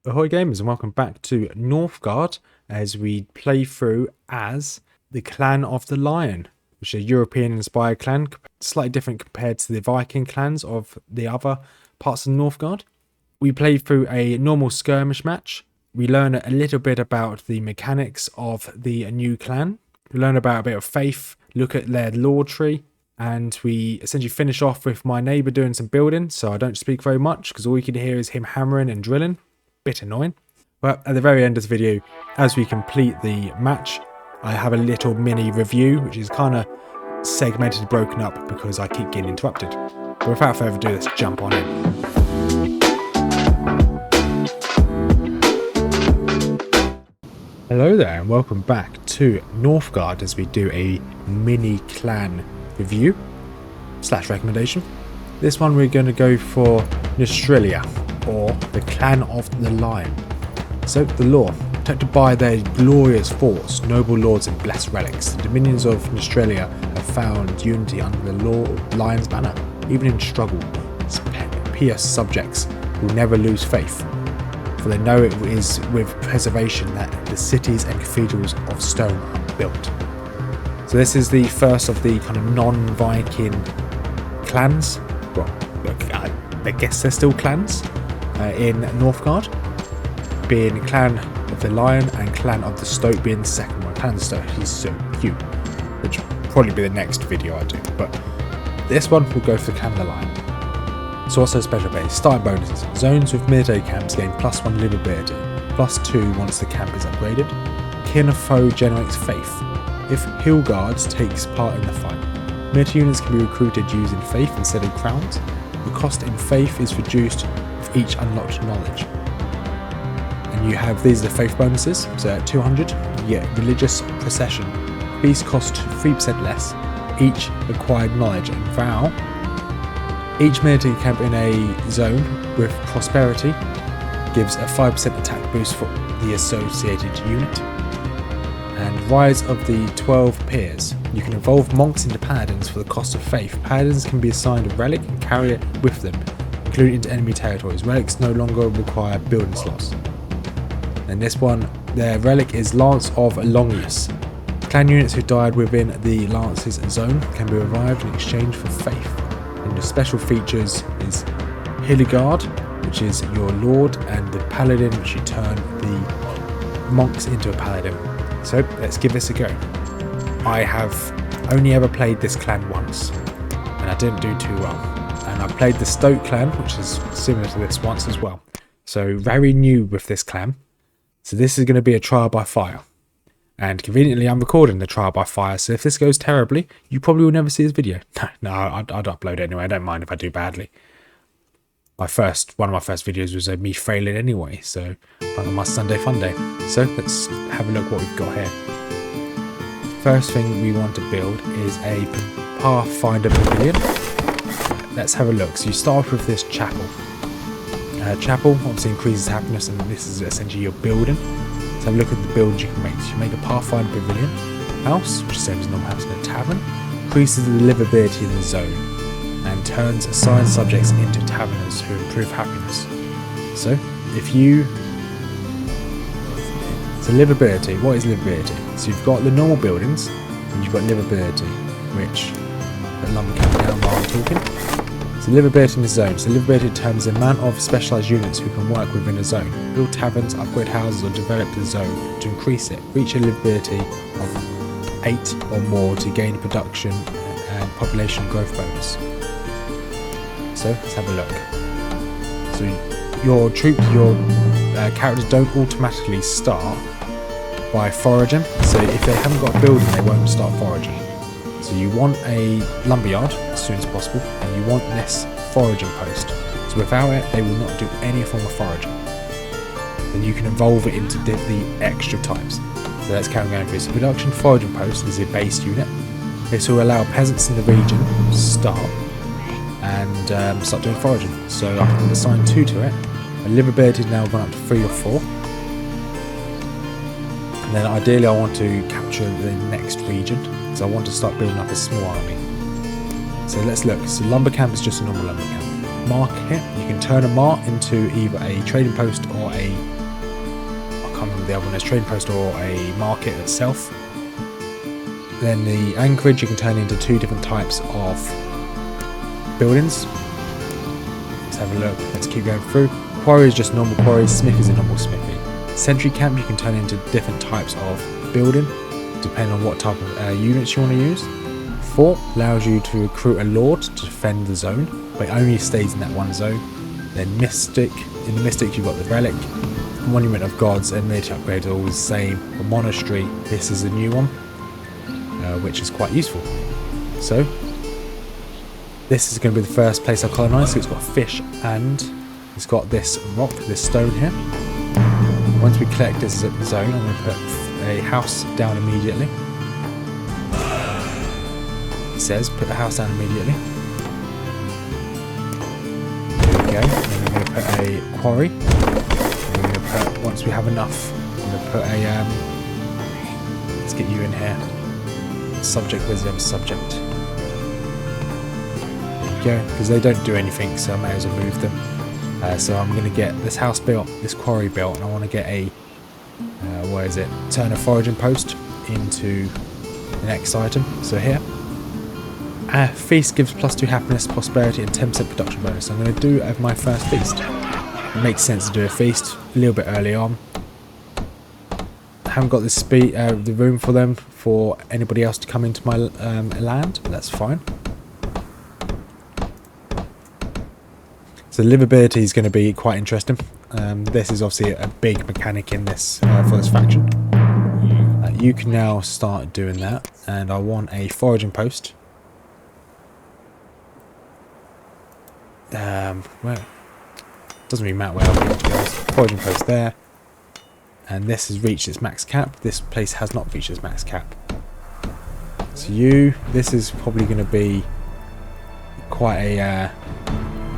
Ahoy gamers and welcome back to Northgard as we play through as the Clan of the Lion, which is a European inspired clan, slightly different compared to the Viking clans of the other parts of Northgard. We play through a normal skirmish match. We learn a little bit about the mechanics of the new clan. We learn about a bit of faith, look at their lore tree, and we essentially finish off with my neighbour doing some building, so I don't speak very much because all you can hear is him hammering and drilling. Bit annoying. But at the very end of the video, as we complete the match, I have a little mini review, which is kind of segmented and broken up because I keep getting interrupted. But without further ado, let's jump on in. Hello there and welcome back to Northgard as we do a mini clan review / recommendation. This one we're going to go for Nostrelia, or the Clan of the Lion. So, the lore. Protected by their glorious force, noble lords and blessed relics, the dominions of Nostrelia have found unity under the law of Lion's banner. Even in struggle, its pious subjects will never lose faith, for they know it is with preservation that the cities and cathedrals of stone are built. So this is the first of the kind of non-Viking clans. Well, I guess they're still clans in Northgard, being Clan of the Lion and Clan of the Stoat being the second one. Clan of the Stoat, he's so cute, which will probably be the next video I do, but this one will go for Clan of the Lion. So also special base, starting bonuses. Zones with military camps gain +1 livability, +2 once the camp is upgraded. Kin of foe generates faith. If hill guards takes part in the fight, military units can be recruited using faith instead of crowns. The cost in faith is reduced with each unlocked knowledge. And you have, these are the faith bonuses, so at 200 you get religious procession. These cost 3% less, each acquired knowledge and vow. Each military camp in a zone with prosperity gives a 5% attack boost for the associated unit. And Rise of the 12 Peers. You can evolve monks into paladins for the cost of faith. Paladins can be assigned a relic and carry it with them, including into enemy territories. Relics no longer require building slots. And this one, their relic is Lance of Longius. Clan units who died within the Lance's zone can be revived in exchange for faith. And the special features is Hilligard, which is your lord, and the paladin, which you turn the monks into a paladin. So let's give this a go. I have only ever played this clan once, and I didn't do too well. And I played the Stoat clan, which is similar to this, once as well. So very new with this clan. So this is going to be a trial by fire. And conveniently I'm recording the trial by fire, so if this goes terribly, you probably will never see this video. No, I'd upload it anyway, I don't mind if I do badly. One of my first videos was me failing anyway, so on my Sunday fun day. So let's have a look what we've got here. First thing we want to build is a Pathfinder Pavilion. Let's have a look. So you start off with this chapel. Chapel obviously increases happiness, and this is essentially your building. Let's have a look at the builds you can make. So you make a Pathfinder Pavilion. House, which is the same as normal house in a tavern, increases the livability in the zone, and turns assigned subjects into taverners who improve happiness. So, So livability, what is livability? So you've got the normal buildings, and you've got livability, which, put lumber camp down while I'm talking. So livability in the zone. So livability determines the amount of specialised units who can work within a zone. Build taverns, upgrade houses, or develop the zone to increase it. Reach a livability of 8 or more to gain production and population growth bonus. So let's have a look. So your characters don't automatically start by foraging. So if they haven't got a building, they won't start foraging. So you want a lumberyard as soon as possible, and you want this foraging post. So without it, they will not do any form of foraging. Then you can evolve it into the extra types. So let's carry on going through. So production foraging post is a base unit. This will allow peasants in the region to start and start doing foraging. So I can assign 2 to it. My livability is now gone up to 3 or 4. And then ideally I want to capture the next region, so I want to start building up a small army. So let's look. So lumber camp is just a normal lumber camp. market. You can turn a mart into either a trading post or a, I can't remember the other one, as trading post or a market itself. Then the anchorage you can turn into 2 different types of buildings. Let's have a look. Let's keep going through. Quarry is just normal quarry. Smith is a normal smithy. Sentry camp you can turn into different types of building, depending on what type of units you want to use. Fort allows you to recruit a lord to defend the zone, but it only stays in that one zone. Then Mystic, in the Mystic you've got the Relic, Monument of Gods, and military upgrades are always the same. The Monastery, this is a new one, which is quite useful. So this is going to be the first place I colonise. So it's got fish and it's got this rock, this stone here. Once we collect this zone, I'm going to put a house down immediately. It says put the house down immediately. There we go. Then we're going to put a quarry. Then we're going to put, once we have enough, we're going to put a let's get you in here. Subject, where's the other subject? There we go, because they don't do anything, so I may as well move them. So I'm going to get this house built, this quarry built, and I want to get a, where is it? Turn a foraging post into the next item. So here, feast gives +2 happiness, prosperity, and 10% production bonus. I'm going to do my first feast. It makes sense to do a feast a little bit early on. I haven't got the speed, the room for them, for anybody else to come into my land, but that's fine. So livability is going to be quite interesting. This is obviously a big mechanic in this for this faction. You can now start doing that, and I want a foraging post. Well, doesn't really matter where I'll be, to be honest. Foraging post there. And this has reached its max cap. This place has not reached its max cap. So this is probably going to be quite a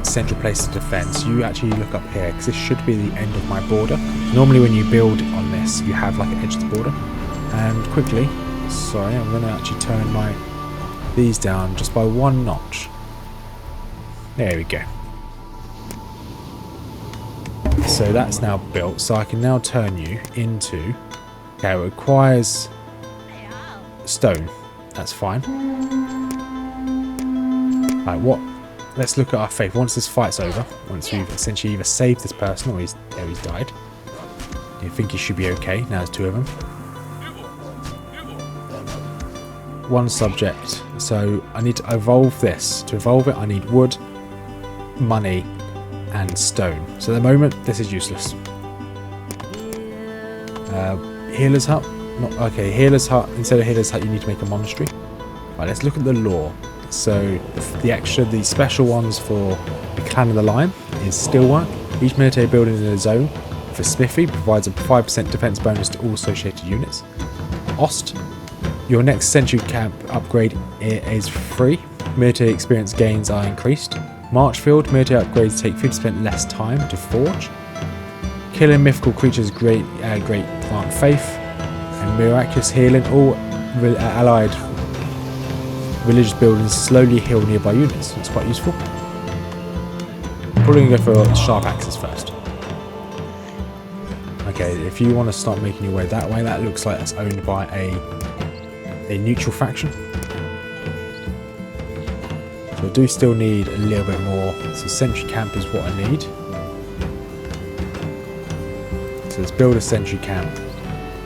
central place to defend. So you actually look up here, because this should be the end of my border. Normally when you build on this, you have like an edge to the border. And quickly, sorry, I'm going to actually turn these down just by 1 notch. There we go. So that's now built, so I can now turn you into, okay, it requires stone, that's fine. Right, let's look at our faith. Once this fight's over, once we've essentially either saved this person or he's died, you think he should be okay. Now there's 2 of them. 1 subject, so I need to evolve this. To evolve it I need wood, money, and stone. So at the moment this is useless. Healer's hut, okay, healer's hut. Instead of healer's hut you need to make a monastery. Right, let's look at the lore. So the special ones for the Clan of the Lion is Steelwork. Each military building in a zone for Smithy provides a 5% defense bonus to all associated units. Ost, your next century camp upgrade is free. Military experience gains are increased. Marchfield, military upgrades take 50% less time to forge. Killing mythical creatures great plant faith. And miraculous healing, all allied religious buildings slowly heal nearby units. It's quite useful. Probably going to go for sharp axes first. Okay, if you want to start making your way, that looks like that's owned by a neutral faction. So I do still need a little bit more. So sentry camp is what I need. So let's build a sentry camp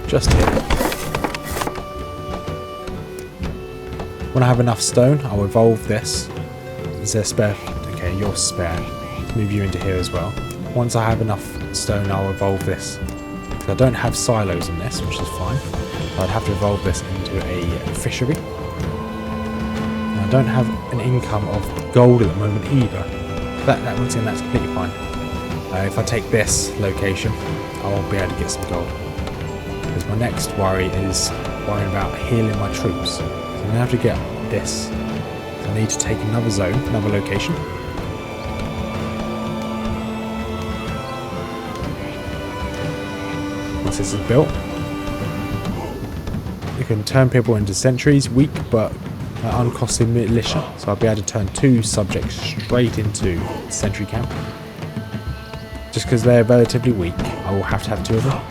just here. When I have enough stone, I'll evolve this. Is there spare? Okay, you're spare. Let's move you into here as well. Once I have enough stone, I'll evolve this. So I don't have silos in this, which is fine. So I'd have to evolve this into a fishery. I don't have an income of gold at the moment either. That once again, that's completely fine. If I take this location, I'll be able to get some gold. Because my next worry is worrying about healing my troops. So I'm going to have to get this. So I need to take another zone, another location. Once this is built, you can turn people into sentries, weak but uncosted militia, so I'll be able to turn 2 subjects straight into sentry camp. Just because they're relatively weak, I will have to have 2 of them.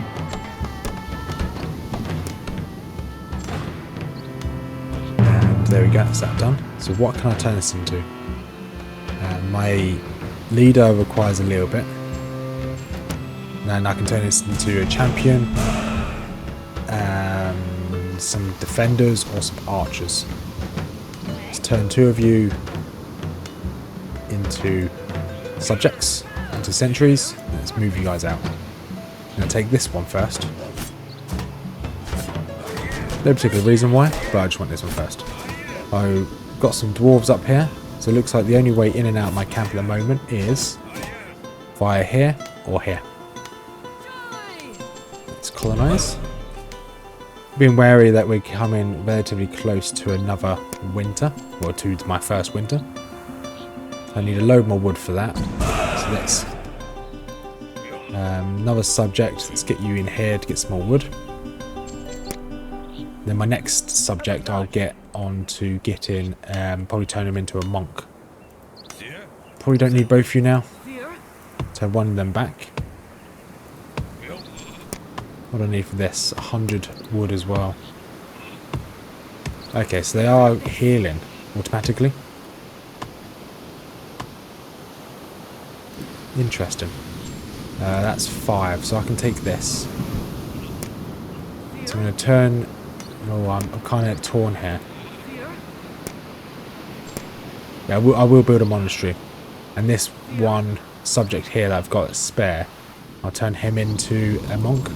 And there we go, that's that done. So what can I turn this into? My leader requires a little bit. Then I can turn this into a champion, some defenders or some archers. Let's turn 2 of you into subjects, into sentries. Let's move you guys out. I'm going to take this one first. No particular reason why, but I just want this one first. I've got some dwarves up here, so it looks like the only way in and out of my camp at the moment is via here or here. Let's colonize. Being wary that we're coming relatively close to another winter, or to my first winter. I need a load more wood for that. So let's another subject. Let's get you in here to get some more wood. Then my next subject I'll get on to getting probably turn him into a monk. Probably don't need both of you now. Turn one of them back. What do I need for this? 100 wood as well. Okay, so they are healing automatically. Interesting. That's 5, so I can take this. So I'm going to turn... Oh, I'm kind of torn here. Yeah, I will build a monastery. And this one subject here that I've got spare, I'll turn him into a monk.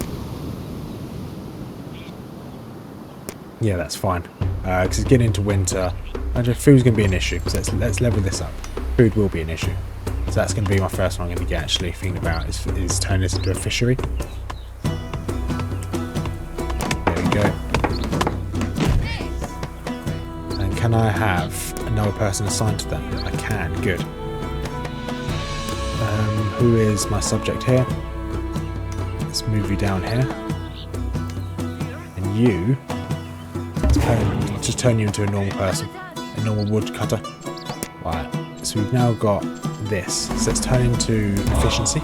Yeah, that's fine. Because it's getting into winter. And food's going to be an issue. So let's level this up. Food will be an issue. So that's going to be my first one I'm going to get actually thinking about is turn this into a fishery. There we go. And can I have another person assigned to that? I can. Good. Who is my subject here? Let's move you down here. And you... just turn you into a normal person, a normal woodcutter. Right, so we've now got this. So let's turn into efficiency.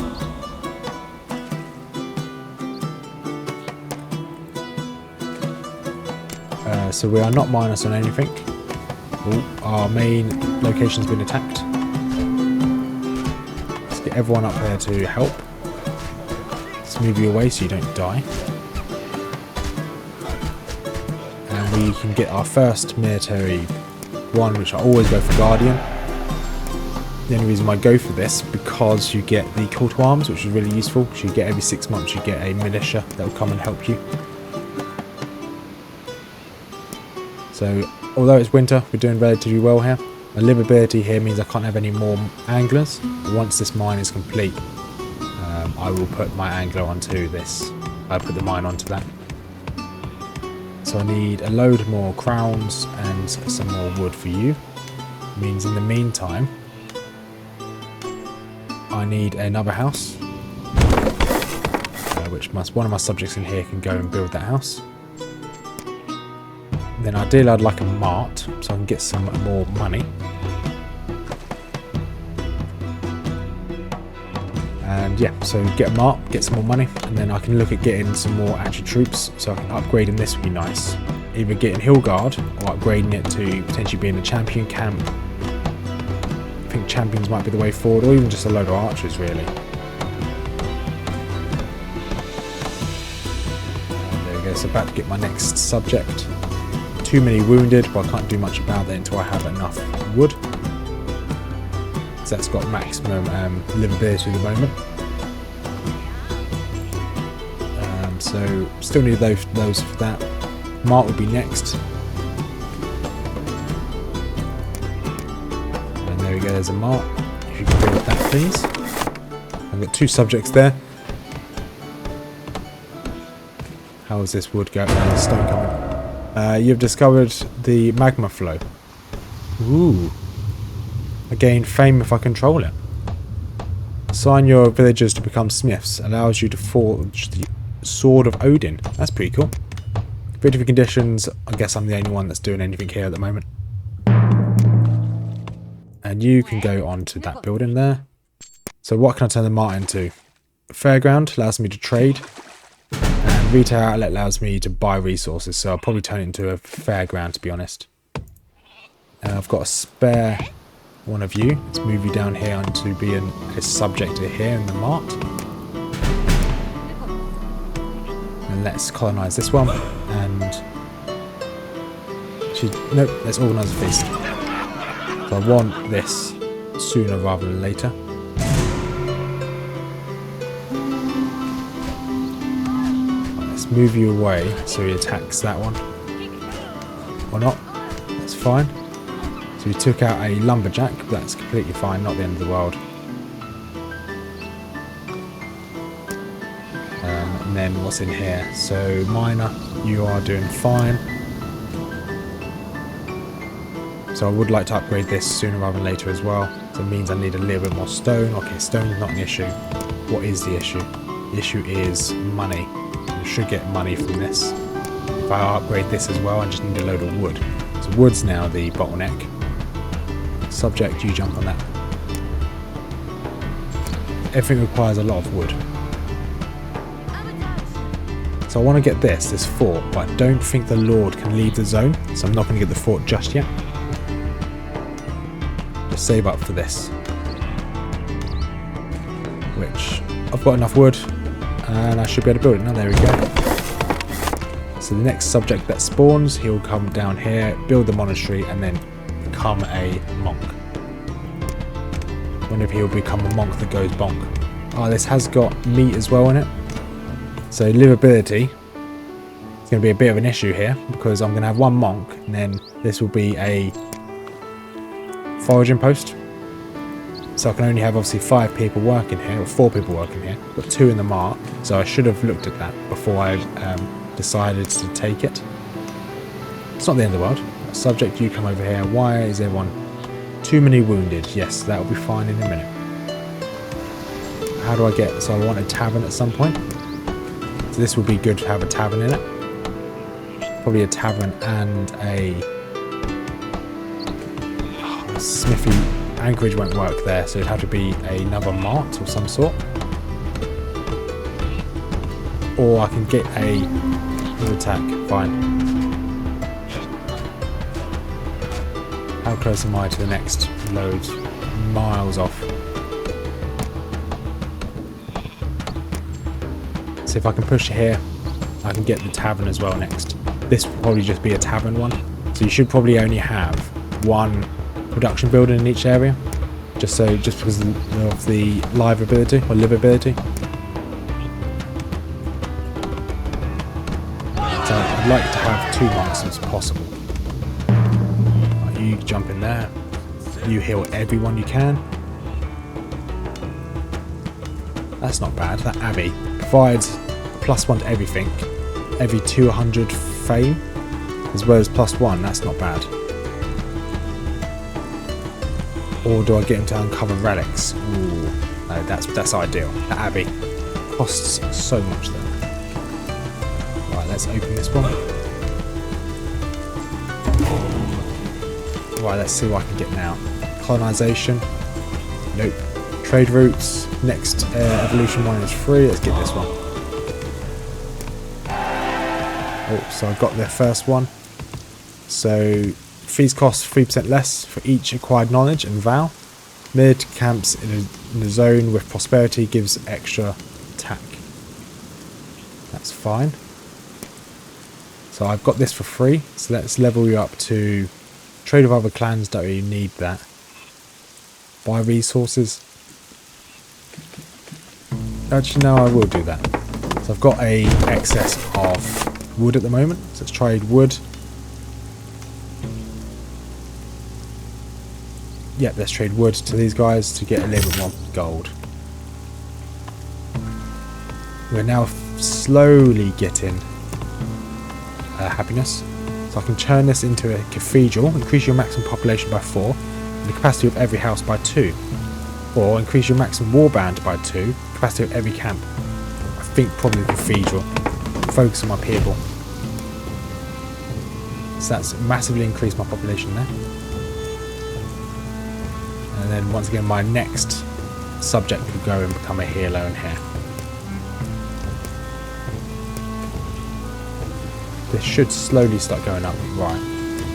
So we are not minus on anything. Ooh, our main location's been attacked. Let's get everyone up there to help. Let's move you away so you don't die. We can get our first military one, which I always go for Guardian. The only reason I go for this because you get the call to arms, which is really useful. So you get every 6 months you get a militia that will come and help you. So although it's winter, we're doing relatively well here. My livability here means I can't have any more anglers. But once this mine is complete, I will put my angler onto this. I'll put the mine onto that. So I need a load more crowns and some more wood for you. Means in the meantime, I need another house, which one of my subjects in here can go and build that house. Then ideally I'd like a mart, so I can get some more money. And yeah, so get a mart, get some more money, and then I can look at getting some more actual troops, so I can upgrade, and this would be nice. Either getting Hillguard or upgrading it to potentially being a champion camp. I think champions might be the way forward, or even just a load of archers really. And there we go, so about to get my next subject. Too many wounded, but I can't do much about that until I have enough wood. So that's got maximum livability at the moment. So still need those for that. Mart will be next. And there we go, there's a mart. If you can build that please. I've got 2 subjects there. How is this wood going? Stone coming. You've discovered the magma flow. Ooh. I gain fame if I control it. Assign your villagers to become smiths. Allows you to forge the Sword of Odin. That's pretty cool. Victory conditions. I guess I'm the only one that's doing anything here at the moment. And you can go on to that building there. So what can I turn the mart into? Fairground allows me to trade. And retail outlet allows me to buy resources. So I'll probably turn it into a fairground, to be honest. I've got a spare one of you. Let's move you down here onto being a subject here in the mart. And let's colonize this one. And nope, let's organize a feast. So I want this sooner rather than later. Let's move you away so he attacks that one. Or not. That's fine. So we took out a lumberjack, but that's completely fine, not the end of the world. And then what's in here? So miner, you are doing fine. So I would like to upgrade this sooner rather than later as well. So it means I need a little bit more stone. Okay, stone is not an issue. What is the issue? The issue is money. You should get money from this. If I upgrade this as well, I just need a load of wood. So wood's now the bottleneck. Subject, you jump on that. Everything requires a lot of wood. So I want to get this fort, but I don't think the Lord can leave the zone. So I'm not going to get the fort just yet. Save up for this, which I've got enough wood and I should be able to build it now. There we go. So the next subject that spawns, he'll come down here, build the monastery, and then become a monk. I wonder if he'll become a monk that goes bonk. Oh, this has got meat as well in it, so livability is going to be a bit of an issue here because I'm going to have one monk and then this will be a foraging post, so I can only have obviously 5 people working here, or 4 people working here. I've got 2 in the mart, so I should have looked at that before I decided to take it. It's not the end of the world. Subject, you come over here. Why is everyone too many wounded? Yes, that will be fine in a minute. How do I get, so I want a tavern at some point, so this would be good to have a tavern in it, probably a tavern and a smithy. Anchorage won't work there, so it'd have to be another mart of some sort, or I can get a attack. Fine. How close am I to the next load? Miles off. So if I can push here, I can get the tavern as well next. This will probably just be a tavern one, so you should probably only have one production building in each area, just because of the livability or livability. So I'd like to have 2 monks as possible. Right, you jump in there, you heal everyone you can. That's not bad. That abbey provides +1 to everything, every 200 fame, as well as +1. That's not bad. Or do I get him to uncover relics? Ooh, no, that's ideal. The abbey costs so much though. Right, let's open this one. Right, let's see what I can get now. Colonisation. Nope. Trade routes. Next evolution one is free. Let's get this one. Oh, so I got the first one. So fees cost 3% less for each acquired knowledge and vow. Mid camps in a zone with prosperity gives extra attack. That's fine. So I've got this for free. So let's level you up to trade with other clans. Don't really need that. Buy resources. Actually, no, I will do that. So I've got a excess of wood at the moment. So let's trade wood. Yep, let's trade wood to these guys to get a little bit more gold. We're now slowly getting happiness. So I can turn this into a cathedral, increase your maximum population by 4, and the capacity of every house by 2. Or increase your maximum warband by 2, capacity of every camp. I think probably the cathedral. Focus on my people. So that's massively increased my population there. And then once again, my next subject will go and become a healer in here. This should slowly start going up. Right.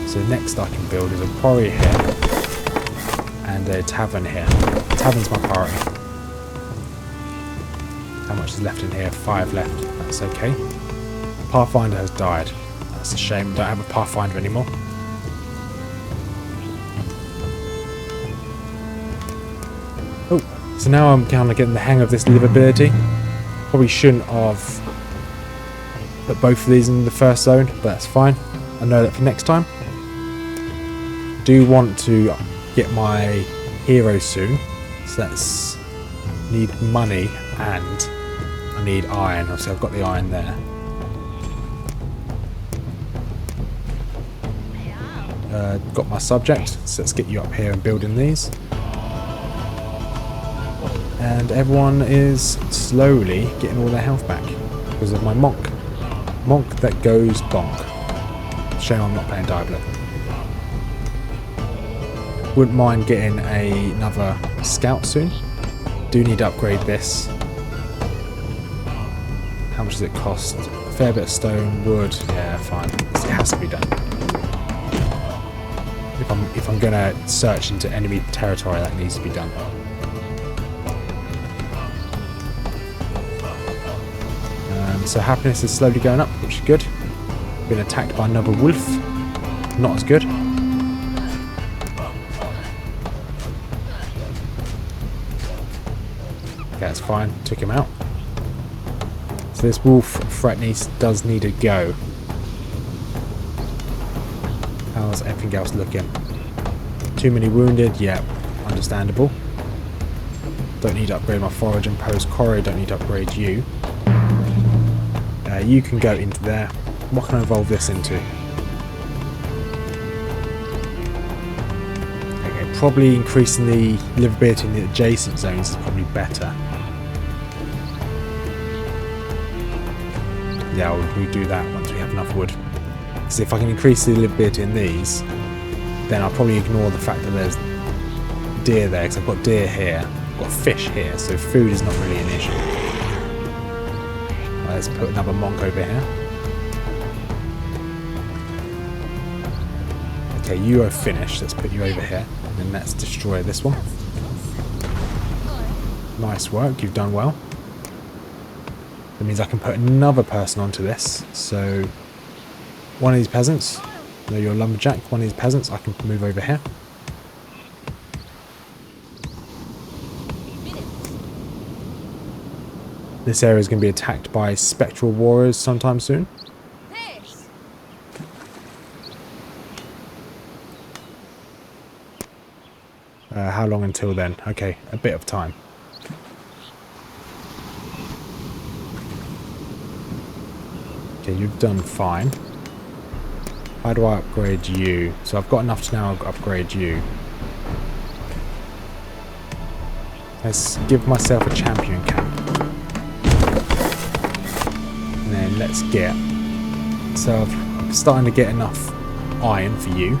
So next I can build is a quarry here. And a tavern here. The tavern's my priority. How much is left in here? 5 left. That's okay. Pathfinder has died. That's a shame. Don't have a Pathfinder anymore. Oh, so now I'm kind of getting the hang of this livability. Probably shouldn't have put both of these in the first zone, but that's fine. I know that for next time. Do want to get my hero soon, so that's need money and I need iron. Obviously I've got the iron there. Got my subject, so let's get you up here and building these. And everyone is slowly getting all their health back because of my monk. Monk that goes bonk. Shame I'm not playing Diablo. Wouldn't mind getting another scout soon. Do need to upgrade this. How much does it cost? A fair bit of stone, wood. Yeah, fine. It has to be done. If I'm gonna search into enemy territory, that needs to be done. So happiness is slowly going up, which is good. Been attacked by another wolf. Not as good. Okay, that's fine. Took him out. So this wolf threat does need to go. How's everything else looking? Too many wounded? Yeah, understandable. Don't need to upgrade my forage and post quarry. Don't need to upgrade you. You can go into there. What can I evolve this into? Okay, probably increasing the livability in the adjacent zones is probably better. Yeah, we'll do that once we have enough wood. Because if I can increase the livability in these, then I'll probably ignore the fact that there's deer there, because I've got deer here, I've got fish here, so food is not really an issue. Let's put another monk over here. Okay, you are finished. Let's put you over here. And then let's destroy this one. Nice work. You've done well. That means I can put another person onto this. So, one of these peasants. No, you're a lumberjack. One of these peasants I can move over here. This area is going to be attacked by spectral warriors sometime soon. How long until then? Okay, a bit of time. Okay, you've done fine. How do I upgrade you? So I've got enough to now upgrade you. Let's give myself a champion camp. And then let's get... So I'm starting to get enough iron for you.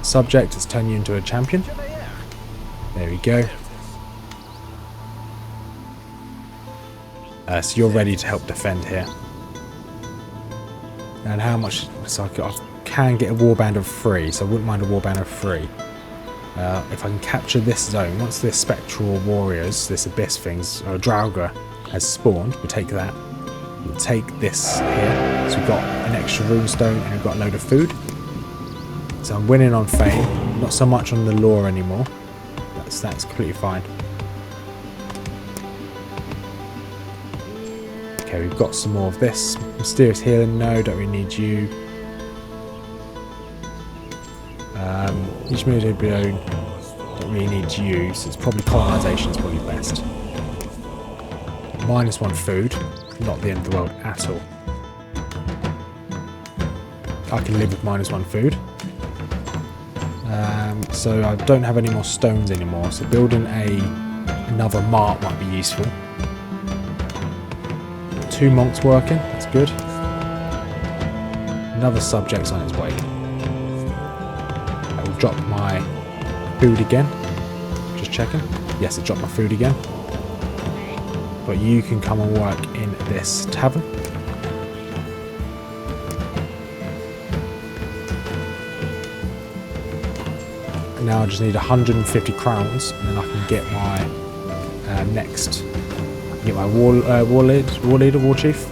Subject, let's turn you into a champion. There we go. So you're ready to help defend here. And how much... So I can get a warband of 3, so I wouldn't mind a warband of 3. If I can capture this zone, once this spectral warriors, this abyss things, or Draugr has spawned, we'll take that. We'll take this here. So we've got an extra runestone and we've got a load of food. So I'm winning on fame, not so much on the lore anymore. That's completely fine. Okay, we've got some more of this. Mysterious healing, no, don't really need you. Each military blown, don't really need you, so it's probably colonization is probably best. -1 food, not the end of the world at all. I can live with -1 food. So I don't have any more stones anymore, so building another mart might be useful. 2 monks working, that's good. Another subject's on its way. I will drop my food again. Just checking. Yes, it dropped my food again. But you can come and work in this tavern. Now I just need 150 crowns, and then I can get my war leader, war chief.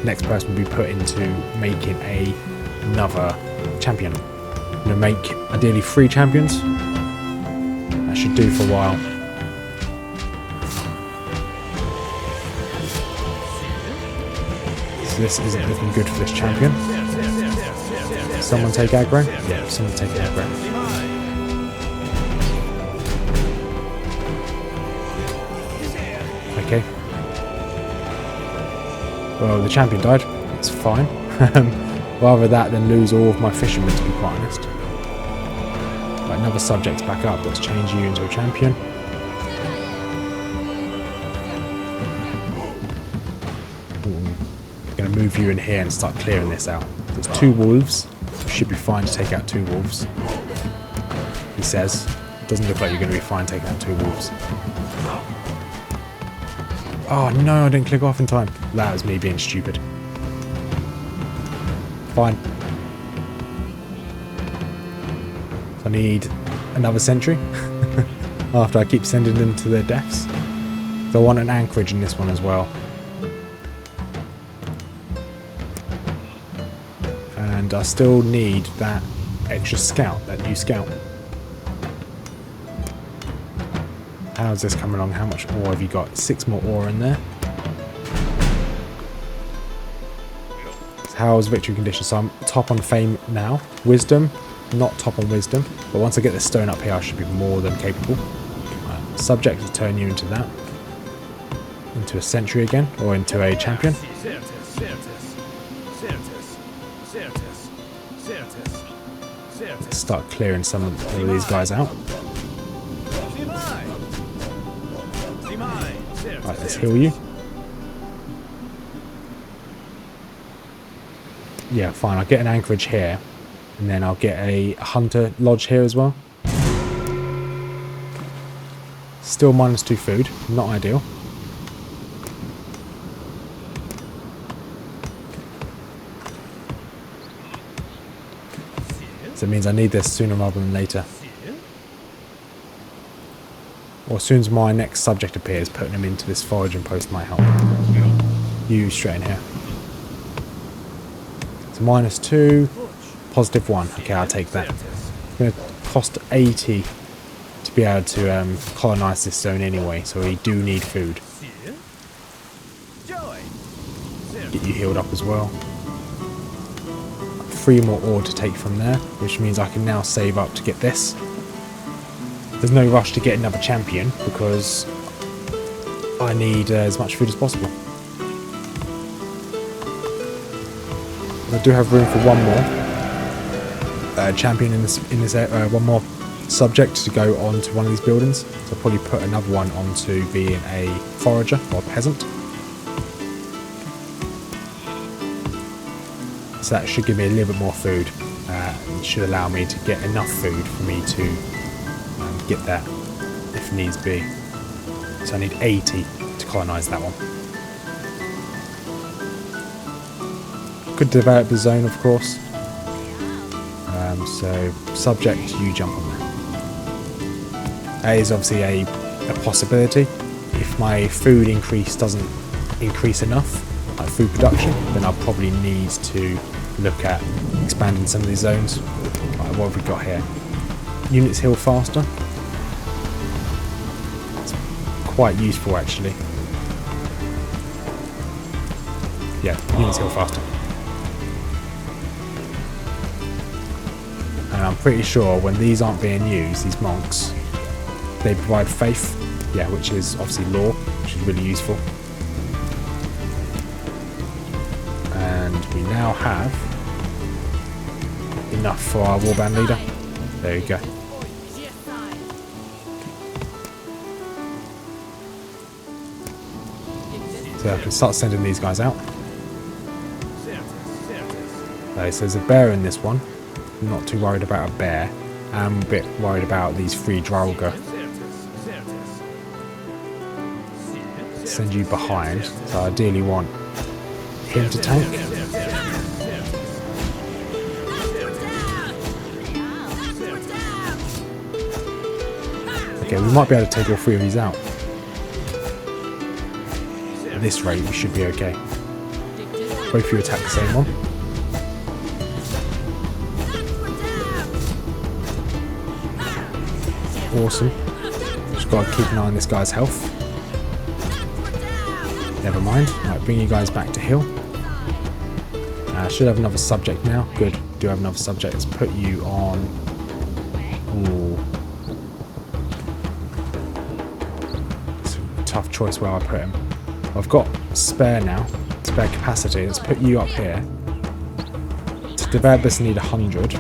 Next person will be put into making another champion. I'm going to make ideally 3 champions. That should do for a while. So this isn't looking good for this champion. Someone take aggro? Yeah, someone take aggro. Okay. Well, the champion died. It's fine. Rather that than lose all of my fishermen, to be quite honest. Right, another subject's back up. Let's change you into a champion. I'm going to move you in here and start clearing this out. There's 2 wolves. Should be fine to take out 2 wolves. He says. It doesn't look like you're going to be fine taking out 2 wolves. Oh no, I didn't click off in time. That was me being stupid. Fine. So I need another sentry. After I keep sending them to their deaths. So I want an anchorage in this one as well. And I still need that extra scout, that new scout. How's this coming along? How much ore have you got? 6 more ore in there. So how's victory condition? So I'm top on fame now. Wisdom, not top on wisdom. But once I get the stone up here, I should be more than capable. Subject to turn you into that. Into a sentry again, or into a champion. Let's start clearing some of these guys out. Right, let's heal you. Yeah, fine. I'll get an anchorage here. And then I'll get a hunter lodge here as well. Still -2 food. Not ideal. So it means I need this sooner rather than later. Or as soon as my next subject appears, putting him into this foraging post might help. You straight in here. So -2, +1. Okay, I'll take that. It's going to cost 80 to be able to colonise this zone anyway, so we do need food. Get you healed up as well. 3 more ore to take from there, which means I can now save up to get this. There's no rush to get another champion because I need as much food as possible. I do have room for 1 more champion in this one more subject to go onto one of these buildings. So I'll probably put another one onto being a forager or peasant. So that should give me a little bit more food. It should allow me to get enough food for me to get that if needs be. So I need 80 to colonise that one. Could develop the zone, of course. So subject, you jump on there. That is obviously a possibility. If my food increase doesn't increase enough, like food production, then I'll probably need to look at expanding some of these zones. Right, what have we got here? Units heal faster. It's quite useful actually. Yeah, units heal faster. And I'm pretty sure when these aren't being used, these monks, they provide faith, yeah, which is obviously law, which is really useful. And we now have enough for our warband leader. There you go. So I can start sending these guys out. So there's a bear in this one. I'm not too worried about a bear. I'm a bit worried about these 3 Draugr. Send you behind. So I ideally want him to tank. Okay, we might be able to take all 3 of these out. At this rate, we should be okay. Both of you attack the same one. Awesome. Just got to keep an eye on this guy's health. Never mind. Right, bring you guys back to heal. Should have another subject now. Good. Do have another subject. Let's put you on. Ooh. It's a tough choice where I put him. I've got spare now. Spare capacity. Let's put you up here. To develop this, I need 100.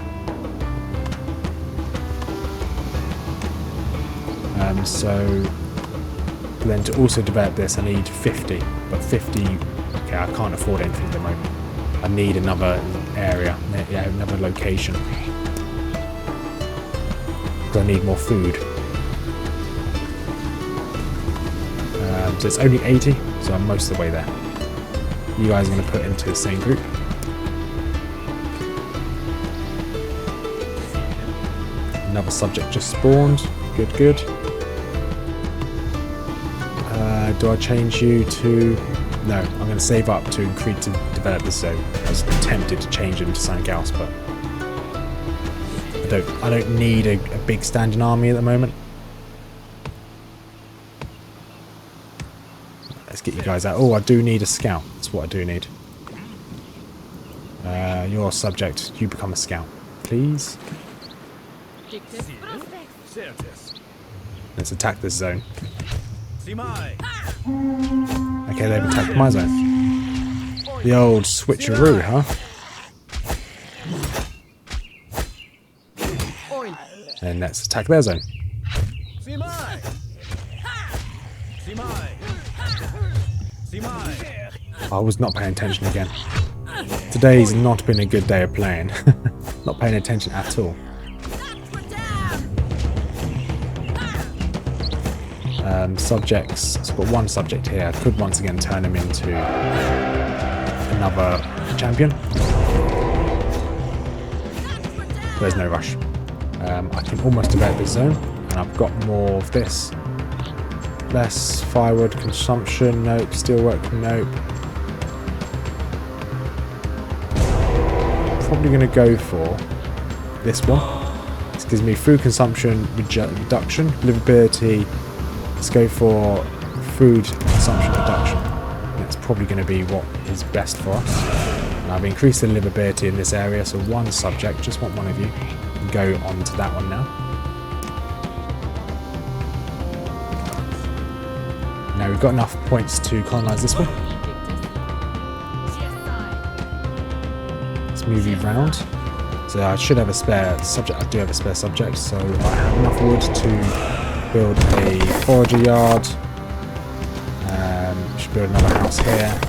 So then to also develop this, I need 50. But 50, okay, I can't afford anything at the moment. I need another area, yeah, another location. Because I need more food. So it's only 80, so I'm most of the way there. You guys are going to put into the same group. Another subject just spawned. Good, good. Do I change you to... No, I'm going to save up to increase to develop this zone. I was tempted to change him to something else, but I don't need a big standing army at the moment. Let's get you guys out. Oh, I do need a scout. That's what I do need. You're a subject. You become a scout, please. Let's attack this zone. Okay, they've attacked my zone. The old switcheroo, huh? And let's attack their zone. I was not paying attention again. Today's not been a good day of playing. Not paying attention at all. Subjects. I've got one subject here. I could once again turn him into another champion. There's no rush. I can almost develop this zone, and I've got more of this. Less firewood consumption. Nope. Steelwork. Nope. Probably going to go for this one. This gives me food consumption reduction, livability. Let's go for food consumption reduction. That's probably going to be what is best for us. And I've increased the livability in this area, so one subject, just want one of you, can go on to that one now. Now we've got enough points to colonise this one. Let's move you round. So I should have a spare subject. I do have a spare subject, so I have enough wood to build a forager yard, should build another house here,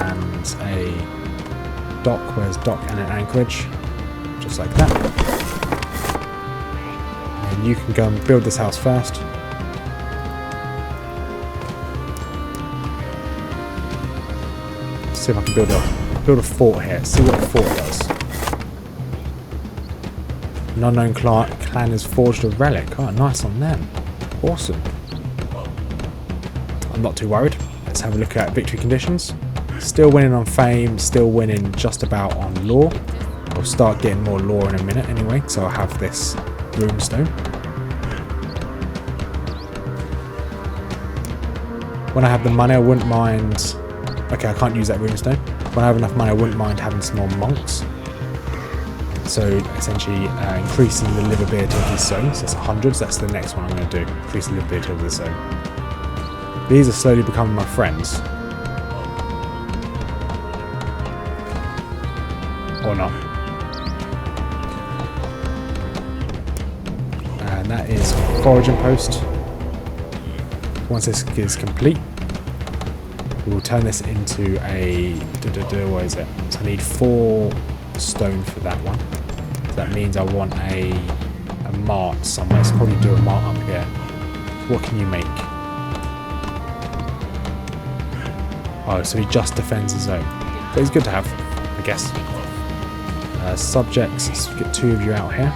and a dock. Where's dock and an anchorage? Just like that. And you can go and build this house first. See if I can build a fort here. See what a fort does. An unknown clan has forged a relic. Oh, nice on them. Awesome. I'm not too worried. Let's have a look at victory conditions. Still winning on fame, still winning just about on lore. I'll start getting more lore in a minute anyway, so I'll have this runestone. When I have the money, I wouldn't mind... Okay, I can't use that runestone. When I have enough money, I wouldn't mind having some more monks. So essentially increasing the livability of these zones. That's 100, so that's the next one I'm going to do. Increase the livability of the zone. These are slowly becoming my friends. Or not. And that is foraging post. Once this is complete, we will turn this into a... What is it? So I need 4 stone for that one. So that means I want a mart somewhere. So probably do a mart up here. What can you make? Oh, so he just defends his own. But he's good to have, I guess. Subjects, let's get 2 of you out here.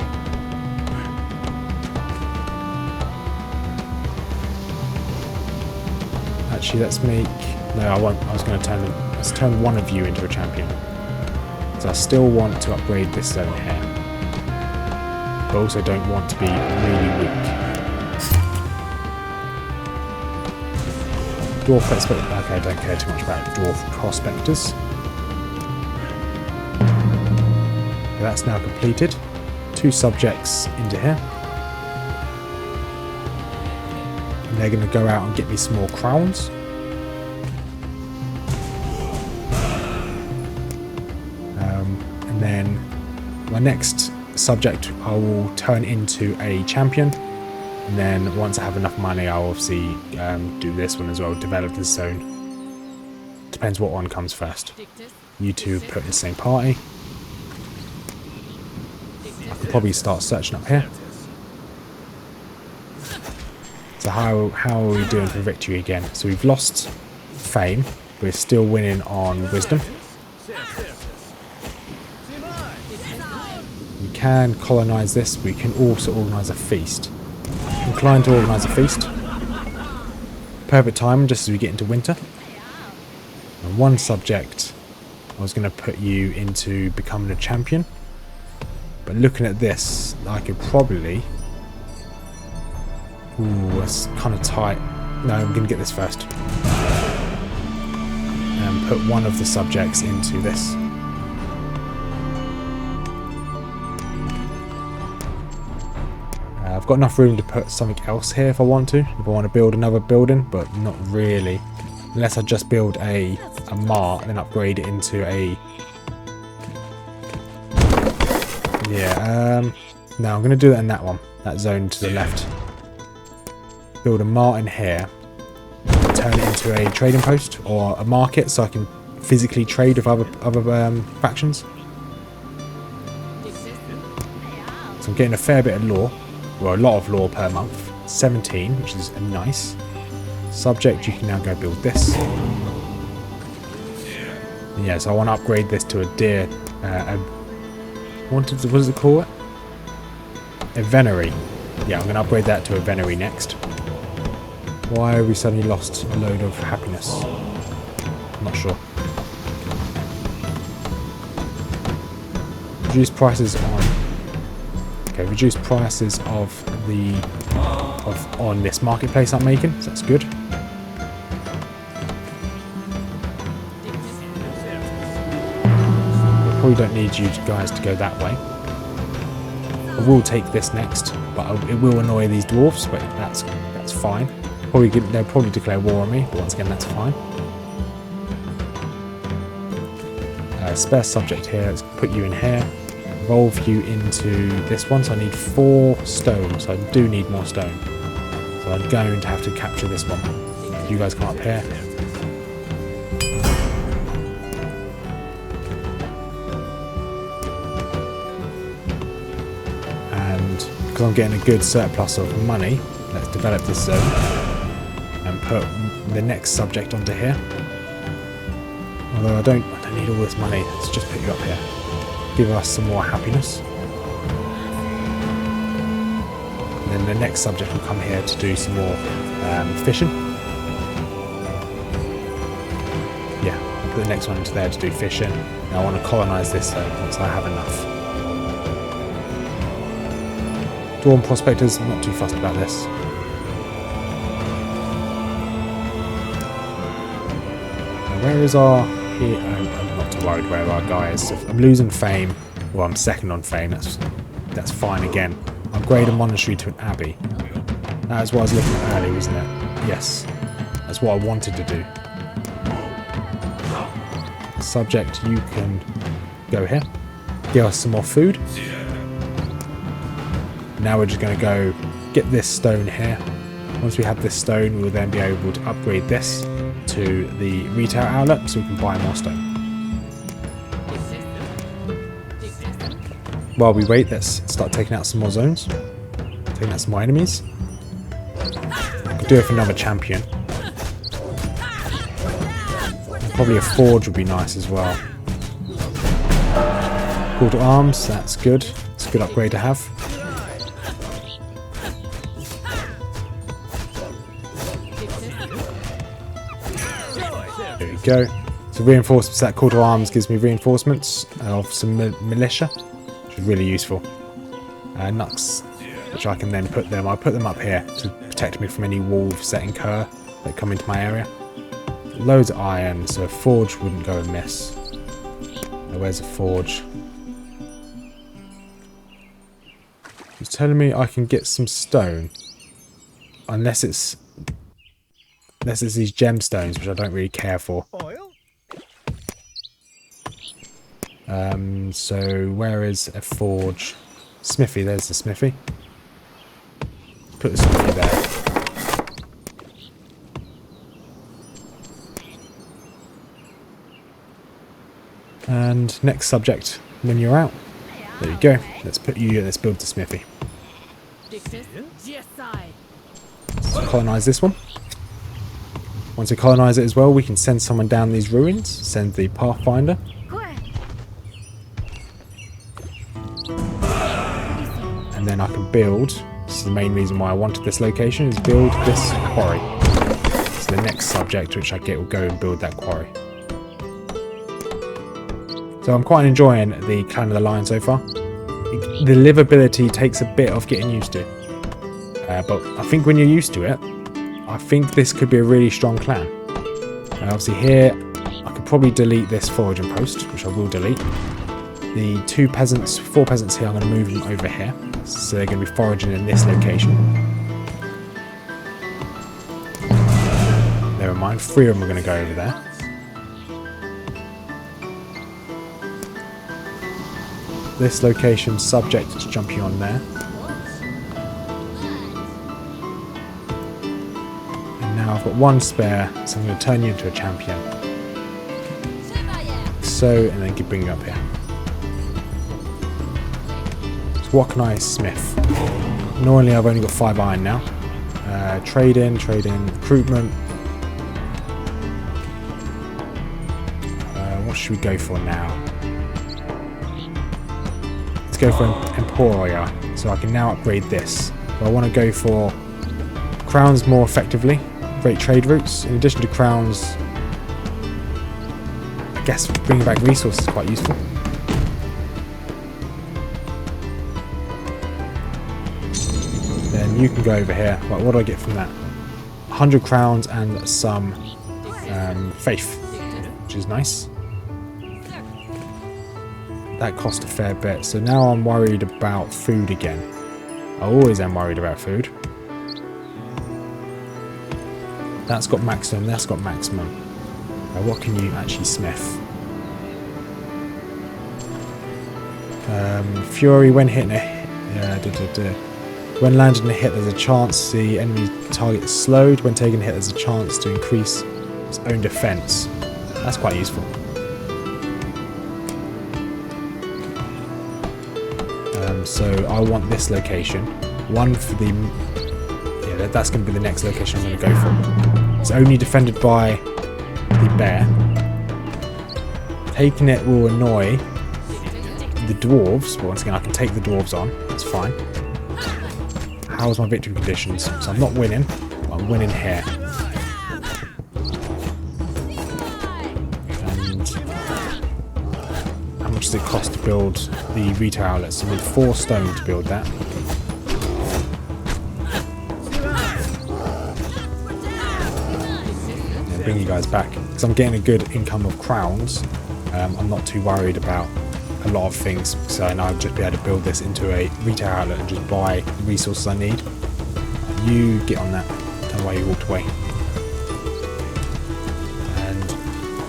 Actually, let's make... No, I won't. I was going to turn... Let's turn 1 of you into a champion. So I still want to upgrade this zone here. But also don't want to be really weak. Dwarf Prospectors. Okay, I don't care too much about Dwarf Prospectors. Okay, that's now completed. 2 subjects into here. And they're going to go out and get me some more crowns. And then my next subject I will turn into a champion. And then once I have enough money, I'll obviously do this one as well, develop this zone. Depends what one comes first. You two put in the same party. I can probably start searching up here. So how are we doing for victory again? So we've lost fame, but we're still winning on wisdom. We can colonize this. We can also organize a feast. Inclined to organise a feast. Perfect time just as we get into winter. And 1 subject, I was going to put you into becoming a champion. But looking at this, I could probably... Ooh, that's kind of tight. No, I'm going to get this first. And put 1 of the subjects into this. I've got enough room to put something else here if I want to. If I want to build another building, but not really. Unless I just build a mart and then upgrade it into a... Yeah, no, I'm going to do that in that one. That zone to the left. Build a mart in here. Turn it into a trading post or a market so I can physically trade with other factions. So I'm getting a fair bit of lore. Well, a lot of lore per month. 17, which is nice. Subject, you can now go build this. And yeah, so I want to upgrade this to a deer. What does it call it? A venery. Yeah, I'm going to upgrade that to a venery next. Why have we suddenly lost a load of happiness? I'm not sure. Reduce prices on... Okay, reduce prices on this marketplace I'm making, so that's good. We probably don't need you guys to go that way. I will take this next, but it will annoy these dwarfs, but that's fine. They'll probably declare war on me, but once again that's fine. Spare subject here, let's put you in here. Evolve you into this one, so I need 4 stone, so I do need more stone. So I'm going to have to capture this one. You guys come up here. And because I'm getting a good surplus of money, let's develop this zone and put the next subject onto here. Although I don't need all this money, let's just put you up here. Give us some more happiness. And then the next subject will come here to do some more fishing. Yeah, I'll put the next one into there to do fishing. Now I want to colonise this though, once I have enough. Dawn Prospectors, I'm not too fussed about this. Now where is our... Here, I'm not too worried where our guy is. If I'm losing fame, well I'm second on fame, that's fine again. Upgrade a monastery to an abbey. That's what I was looking at earlier, wasn't it? Yes. That's what I wanted to do. Subject, you can go here. Give us some more food. Now we're just going to go get this stone here. Once we have this stone, we'll then be able to upgrade this to the retail outlet so we can buy more stone. while we wait, let's start taking out some more zones. Taking out some more enemies. I could do it for another champion. Probably a forge would be nice as well. Call to arms, that's good. It's a good upgrade to have. There we go. So reinforcements, that call to arms gives me reinforcements of some militia, which is really useful. Nuts, which I can then put them. I'll put them up here to protect me from any wolves that incur that come into my area. Loads of iron, so a forge wouldn't go amiss. Where's a forge? It's telling me I can get some stone, unless it's these gemstones, which I don't really care for. So where is a forge? Smithy, there's the smithy. Put the smithy there. And next subject, when you're out. There you go. Let's build the smithy. Let's colonize this one. Once we colonize it as well, we can send someone down these ruins. Send the Pathfinder. And then I can build. This is the main reason why I wanted this location, is build this quarry. So the next subject which I get will go and build that quarry. So I'm quite enjoying the Clan of the Lion so far. The livability takes a bit of getting used to. But I think when you're used to it, I think this could be a really strong clan. Obviously here, I could probably delete this foraging post, which I will delete. The 4 peasants here, I'm going to move them over here. So they're going to be foraging in this location. Never mind, 3 of them are going to go over there. This location subject to jumping on there. And now I've got 1 spare, so I'm going to turn you into a champion. So, and then bring you up here. So what can I smith? Normally I've only got 5 iron now. Trade in, recruitment. What should we go for now? Go for Emporia, so I can now upgrade this. But I want to go for crowns more effectively. Great trade routes. In addition to crowns, I guess bringing back resources is quite useful. Then you can go over here. Right, what do I get from that? 100 crowns and some faith, which is nice. That cost a fair bit, so now I'm worried about food again. I always am worried about food. That's got maximum, that's got maximum. What can you actually smith? Fury, when hitting when landing a hit, there's a chance the enemy target is slowed. When taking a hit, there's a chance to increase its own defense. That's quite useful. So I want this location. One for the... Yeah, that's going to be the next location I'm going to go for. It's only defended by the bear. Taking it will annoy the dwarves. But once again, I can take the dwarves on. That's fine. How's my victory conditions? So I'm not winning. But I'm winning here. How much does it cost to build the retail outlets? So I need 4 stone to build that. And bring you guys back. Because I'm getting a good income of crowns. I'm not too worried about a lot of things. So I know I'll just be able to build this into a retail outlet and just buy the resources I need. You get on that. Don't know why you walked away. And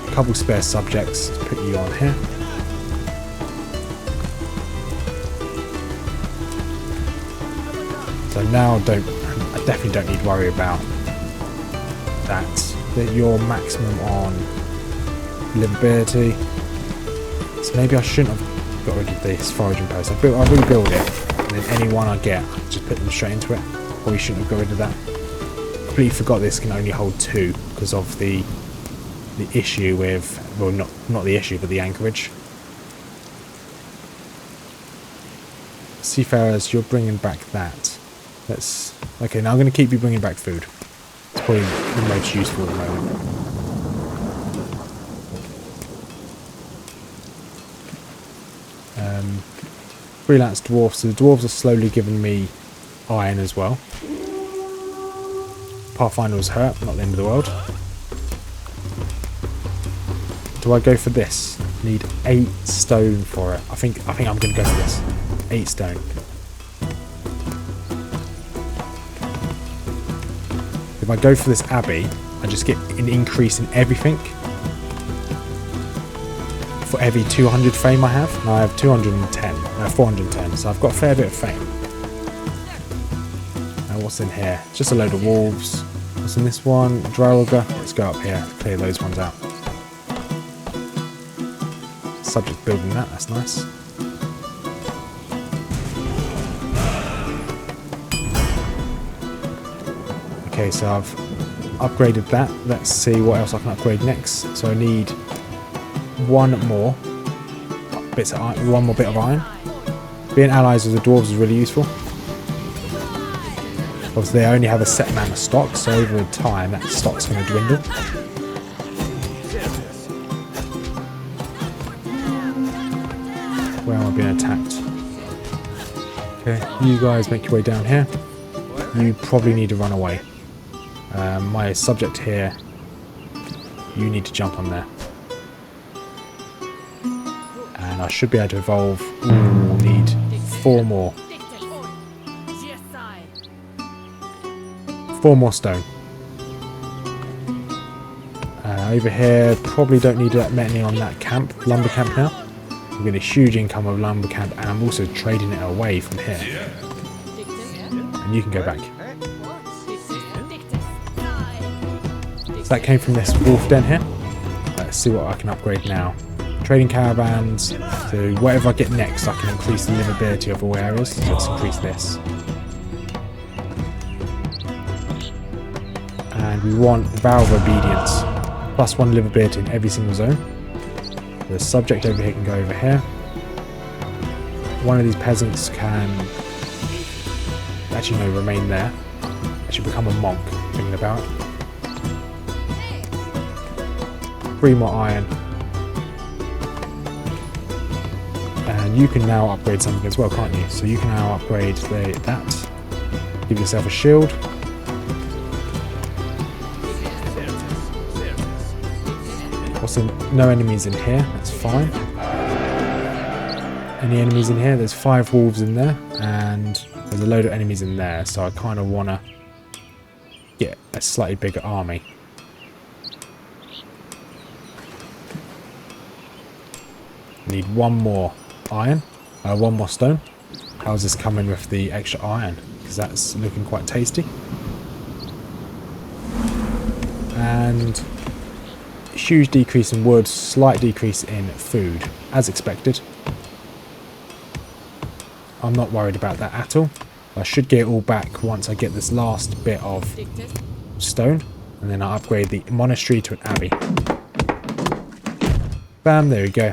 a couple spare subjects to put you on here. So now I definitely don't need to worry about that. That your maximum on livability. So maybe I shouldn't have got rid of this foraging post. I'll rebuild it, and then any one I get, I'll just put them straight into it. Probably shouldn't have got rid of that. Completely forgot this can only hold 2 because of the issue with, well, not the issue, but the anchorage. Seafarers, you're bringing back that. Okay, now I'm going to keep you bringing back food. It's probably the most useful at the moment. Freelance dwarfs. So the dwarves are slowly giving me iron as well. Pathfinder was hurt, not the end of the world. Do I go for this? Need 8 stone for it. I think I'm going to go for this. 8 stone. If I go for this abbey, I just get an increase in everything. For every 200 fame I have. Now I have 410. So I've got a fair bit of fame. Now what's in here? Just a load of wolves. What's in this one? Droga. Let's go up here. Clear those ones out. Subject building that. That's nice. Okay, so I've upgraded that. Let's see what else I can upgrade next. So I need one more bit of iron. Being allies with the dwarves is really useful. Obviously, they only have a set amount of stock, so over time that stock's going to dwindle. Where am I being attacked? Okay, you guys make your way down here. You probably need to run away. My subject here, you need to jump on there. And I should be able to evolve. Ooh, need 4 more. 4 more stone. Over here, probably don't need that many on that camp, lumber camp now. I'm getting a huge income of lumber camp, and I'm also trading it away from here. And you can go back. So that came from this wolf den here. Let's see what I can upgrade now. Trading caravans. So whatever I get next, I can increase the livability of all areas. So let's increase this. And we want Vow of Obedience. +1 livability in every single zone. The subject over here can go over here. One of these peasants can actually remain there. Actually become a monk, thinking about it. 3 more iron. And you can now upgrade something as well, can't you? So you can now upgrade that. Give yourself a shield. Also, no enemies in here, that's fine. Any enemies in here? There's 5 wolves in there, and there's a load of enemies in there, so I kind of want to get a slightly bigger army. Need 1 more iron, 1 more stone. How's this coming with the extra iron? Because that's looking quite tasty. And huge decrease in wood, slight decrease in food, as expected. I'm not worried about that at all. I should get it all back once I get this last bit of stone, and then I upgrade the monastery to an abbey. Bam, there we go.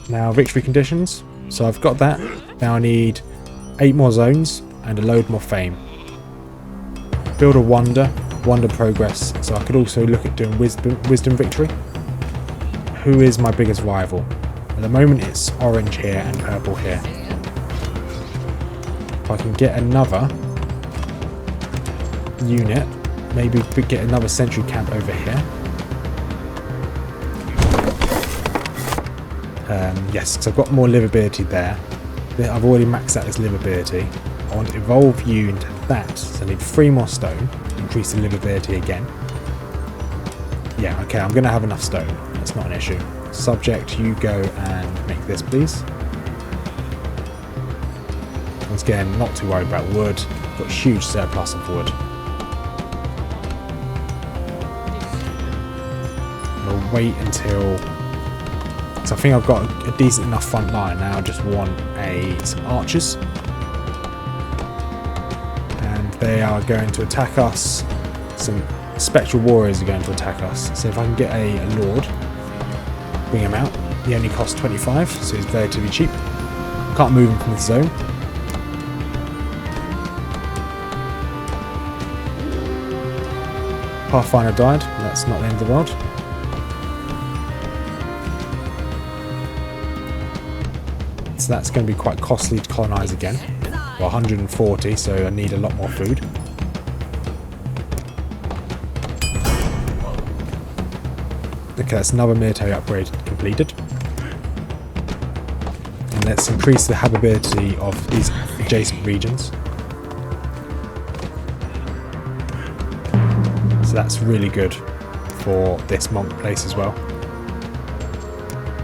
Now victory conditions. So I've got that. Now I need 8 more zones and a load more fame. Build a wonder progress. So I could also look at doing wisdom victory. Who is my biggest rival? At the moment it's orange here and purple here. If I can get another unit, maybe get another sentry camp over here. Yes, because I've got more livability there. I've already maxed out this livability. I want to evolve you into that, so I need 3 more stone, increase the livability again. Yeah, okay, I'm going to have enough stone. That's not an issue. Subject, you go and make this, please. Once again, not too worried about wood. Got a huge surplus of wood. wait until... So I think I've got a decent enough front line. Now I just want some archers. And they are going to attack us. Some spectral warriors are going to attack us. So if I can get a lord, bring him out. He only costs 25, so he's relatively cheap. Can't move him from the zone. Pathfinder died. That's not the end of the world. So that's going to be quite costly to colonise again. Well, 140, so I need a lot more food. Okay, that's another military upgrade completed. And let's increase the habitability of these adjacent regions. So that's really good for this monk place as well.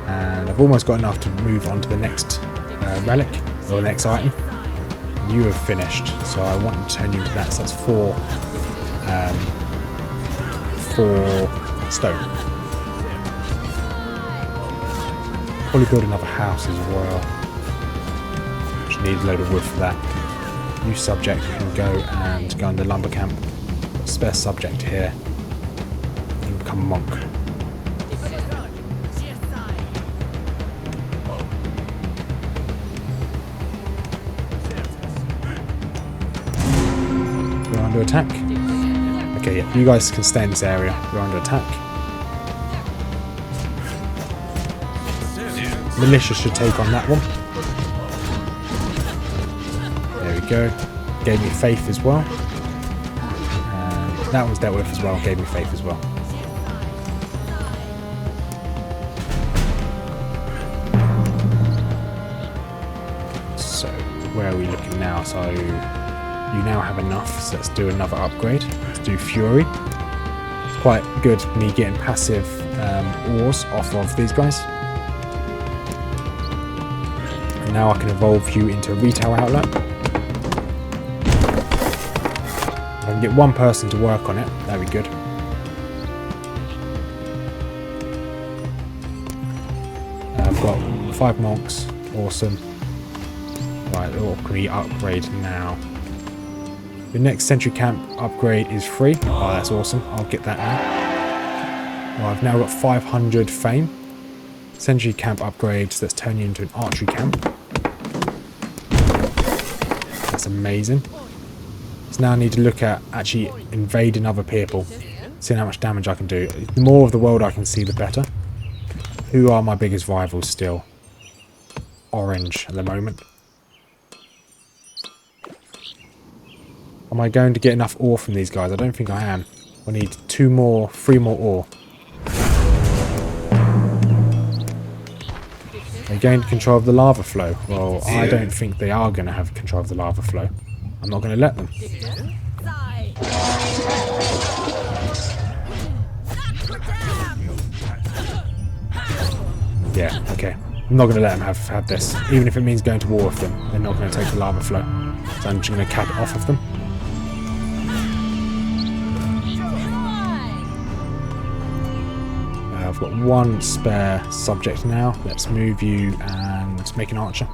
And I've almost got enough to move on to the next relic, or the next item. You have finished, so I want to turn you into that. So that's 4 stone. Probably build another house as well. Just need a load of wood for that. New subject can go in the lumber camp. Spare subject here. You can become a monk. We're under attack. Okay, yeah, you guys can stay in this area. We're under attack. Militia should take on that one. There we go. Gave me faith as well. That one's dealt with as well, gave me faith as well. So, where are we looking now? So, you now have enough, so let's do another upgrade. Let's do Fury. It's quite good me getting passive ores off of these guys. And now I can evolve you into a retail outlet. If I can get one person to work on it, that'd be good. I've got 5 monks, awesome. Right, or can we upgrade now? The next sentry camp upgrade is free. Oh, that's awesome. I'll get that now. Well, I've now got 500 fame. Sentry camp upgrades, let's turn you into an archery camp. That's amazing. So now I need to look at actually invading other people, seeing how much damage I can do. The more of the world I can see, the better. Who are my biggest rivals still? Orange at the moment. Am I going to get enough ore from these guys? I don't think I am. I need 3 more ore. They're going to control the lava flow. Well, I don't think they are going to have control of the lava flow. I'm not going to let them. Yeah, okay. I'm not going to let them have this. Even if it means going to war with them, they're not going to take the lava flow. So I'm just going to cap it off of them. I've got 1 spare subject now. Let's move you and make an archer.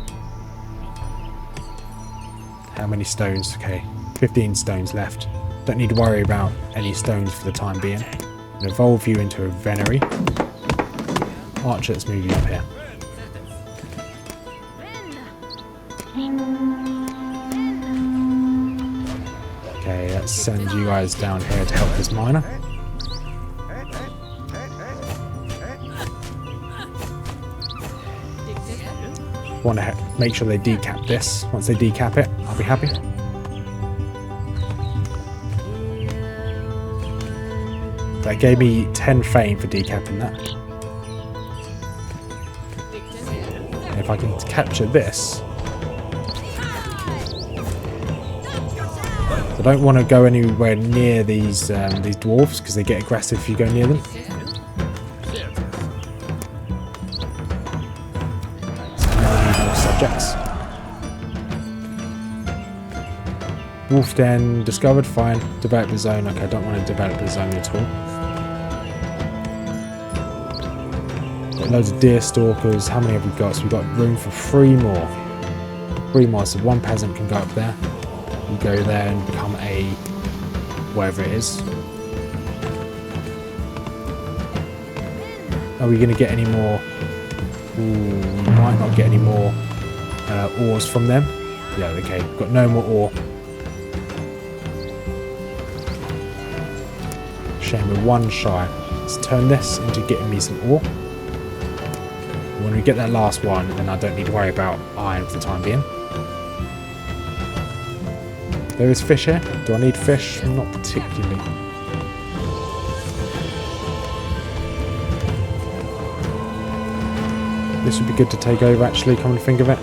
How many stones? Okay, 15 stones left. Don't need to worry about any stones for the time being. And evolve you into a venery. Archer, let's move you up here. Okay, let's send you guys down here to help this miner. Want to make sure they decap this. Once they decap it, I'll be happy. That gave me 10 fame for decapping that. And if I can capture this, I don't want to go anywhere near these dwarves because they get aggressive if you go near them. Subjects. Wolf Den discovered, fine. Develop the zone. Okay, I don't want to develop the zone at all. Loads of deer stalkers. How many have we got? So we've got room for 3 more. 3 more. So 1 peasant can go up there. You go there and become a whatever it is. Are we going to get any more? Ooh, we might not get any more ores from them. Yeah, okay. We've got no more ore. Shame, we're 1 shy. Let's turn this into getting me some ore. When we get that last one, then I don't need to worry about iron for the time being. There is fish here. Do I need fish? Not particularly. This would be good to take over, actually, come to think of it.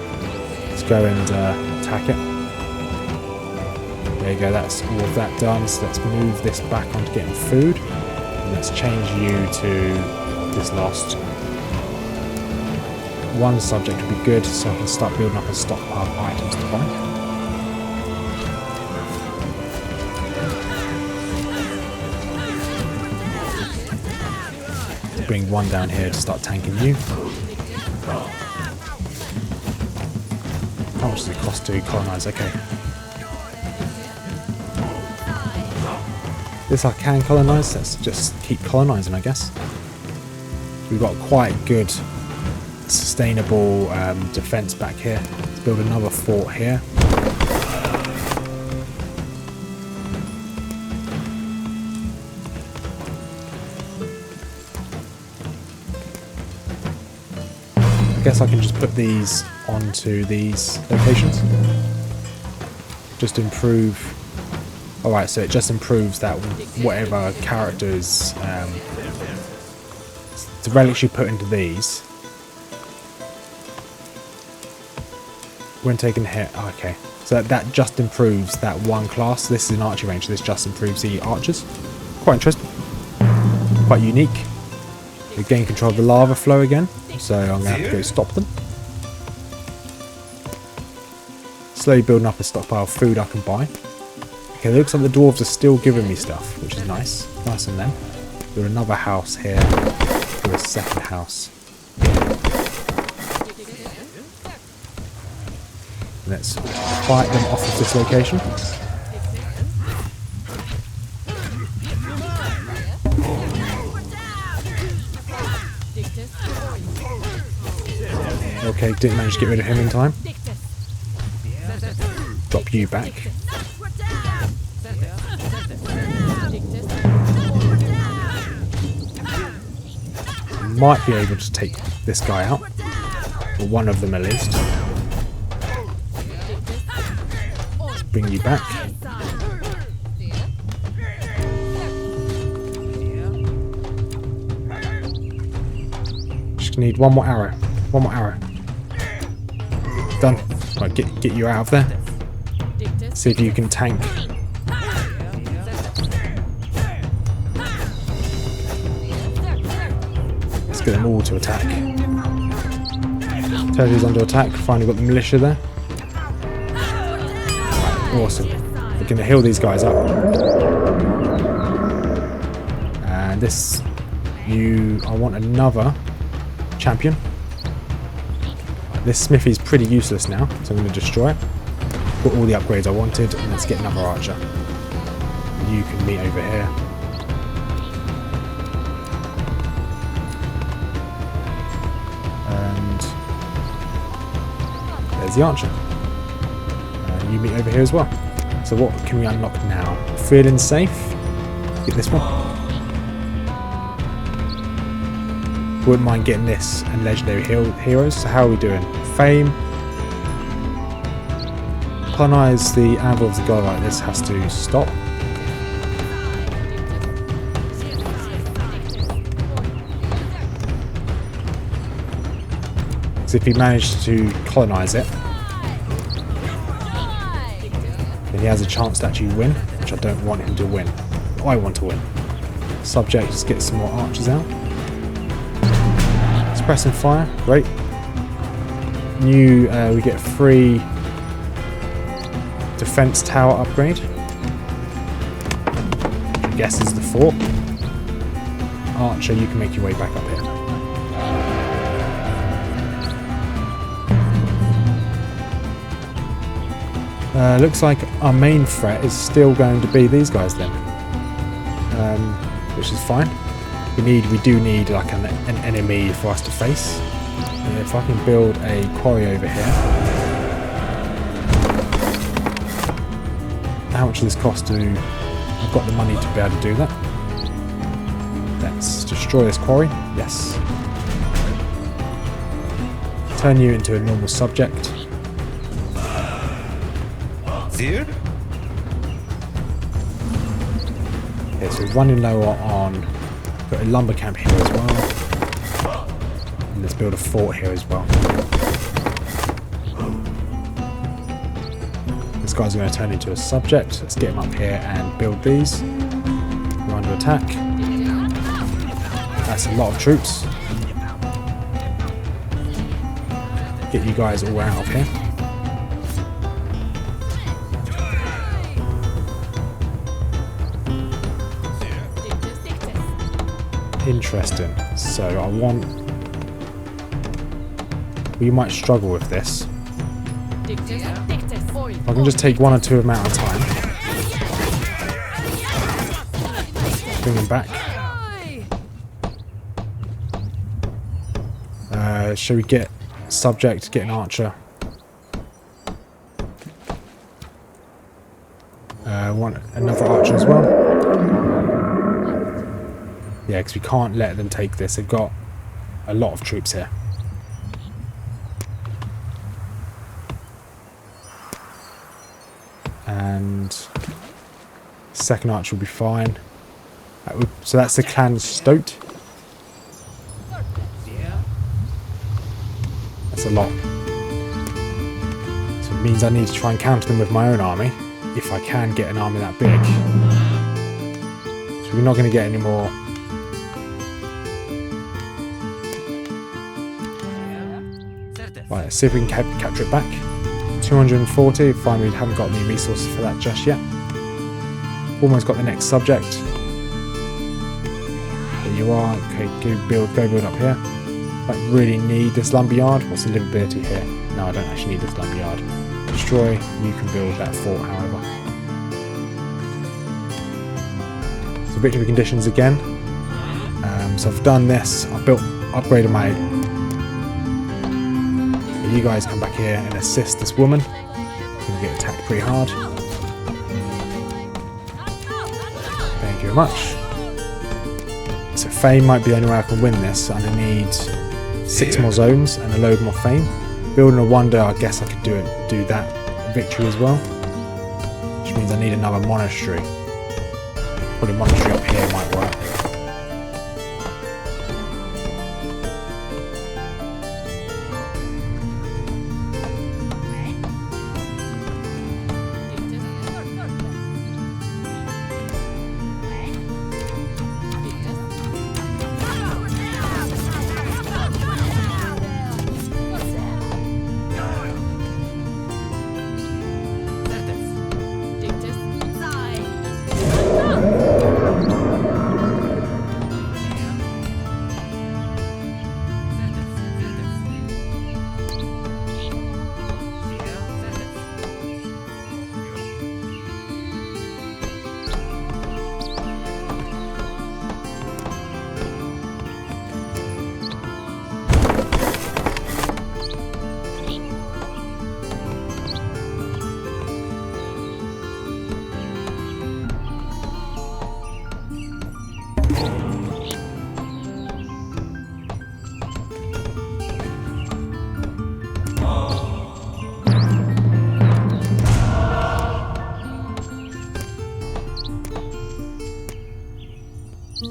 Let's go and attack it. There you go, that's all of that done. So let's move this back onto getting food. And let's change you to this last 1 subject would be good, so I can start building up a stockpile of items to buy. Bring 1 down here to start tanking you. How much does it cost to colonise? Okay. This I can colonise, let's just keep colonising, I guess. We've got quite good sustainable defence back here. Let's build another fort here. I guess I can just put these onto these locations. Just improve. Alright, so it just improves that whatever characters the relics you put into these. When taking a hit, okay. So that just improves that 1 class. This is an archery range, so this just improves the archers. Quite interesting. Quite unique. We gain control of the lava flow again, so I'm going to have to go stop them. Slowly building up a stockpile of food I can buy. Okay, it looks like the dwarves are still giving me stuff, which is nice. Nice on them. Build another house here. Do a second house. Let's fight them off of this location. Okay, didn't manage to get rid of him in time. Drop you back. Might be able to take this guy out, or one of them at least. Let's bring you back. Just need 1 more arrow. 1 more arrow. Done. Right, get you out of there. See if you can tank. Get them all to attack. Territory's under attack. Finally got the militia there. Awesome. We're going to heal these guys up. And this, I want another champion. This smithy's pretty useless now, so I'm going to destroy it. Got all the upgrades I wanted, and let's get another archer. You can meet over here. There's the archer. You meet over here as well. So what can we unlock now? Feeling safe. Get this one. Wouldn't mind getting this and legendary heroes. So how are we doing? Fame. Colonize the anvil of the god like this has to stop. So if he managed to colonize it, then he has a chance to actually win, which I don't want him to win. I want to win. Subject, just get some more archers out. Suppressing fire, great. New, we get a free defense tower upgrade. Which I guess is the fort. Archer, you can make your way back up here. Looks like our main threat is still going to be these guys then, which is fine. We do need like an enemy for us to face. And if I can build a quarry over here. How much does this cost to? I've got the money to be able to do that. Let's destroy this quarry. Yes. Turn you into a normal subject. Here? Okay, so we're running lower on. Got a lumber camp here as well. And let's build a fort here as well. This guy's going to turn into a subject. Let's get him up here and build these. We're under attack. That's a lot of troops. Get you guys all out of here. Interesting. So I want... We might struggle with this. I can just take one or two of them out of time. Bring them back. Shall we get subject, get an archer? Want another archer as well? Yeah, because we can't let them take this. They've got a lot of troops here. And second archer will be fine. So that's the clan Stoat. That's a lot. So it means I need to try and counter them with my own army, if I can get an army that big. So we're not going to get any more. Right, let's see if we can capture it back. 240, fine, we haven't got any resources for that just yet. Almost got the next subject. There you are. Okay, go build up here. I really need this lumberyard. What's the livability here? No, I don't actually need this lumberyard. Destroy. You can build that fort, however. So victory conditions again. So I've done this. I've upgraded my... You guys come back here and assist this woman. She's going to get attacked pretty hard. Thank you very much. So fame might be the only way I can win this. And I need 6 more zones and a load more fame. Building a wonder, I guess I could do that victory as well. Which means I need another monastery. Probably a monastery up here might work.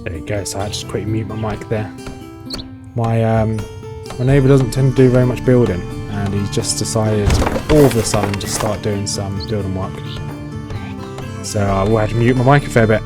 There you go, so I just quickly mute my mic there. My neighbour doesn't tend to do very much building, and he's just decided all of a sudden to start doing some building work. So I will have to mute my mic a fair bit.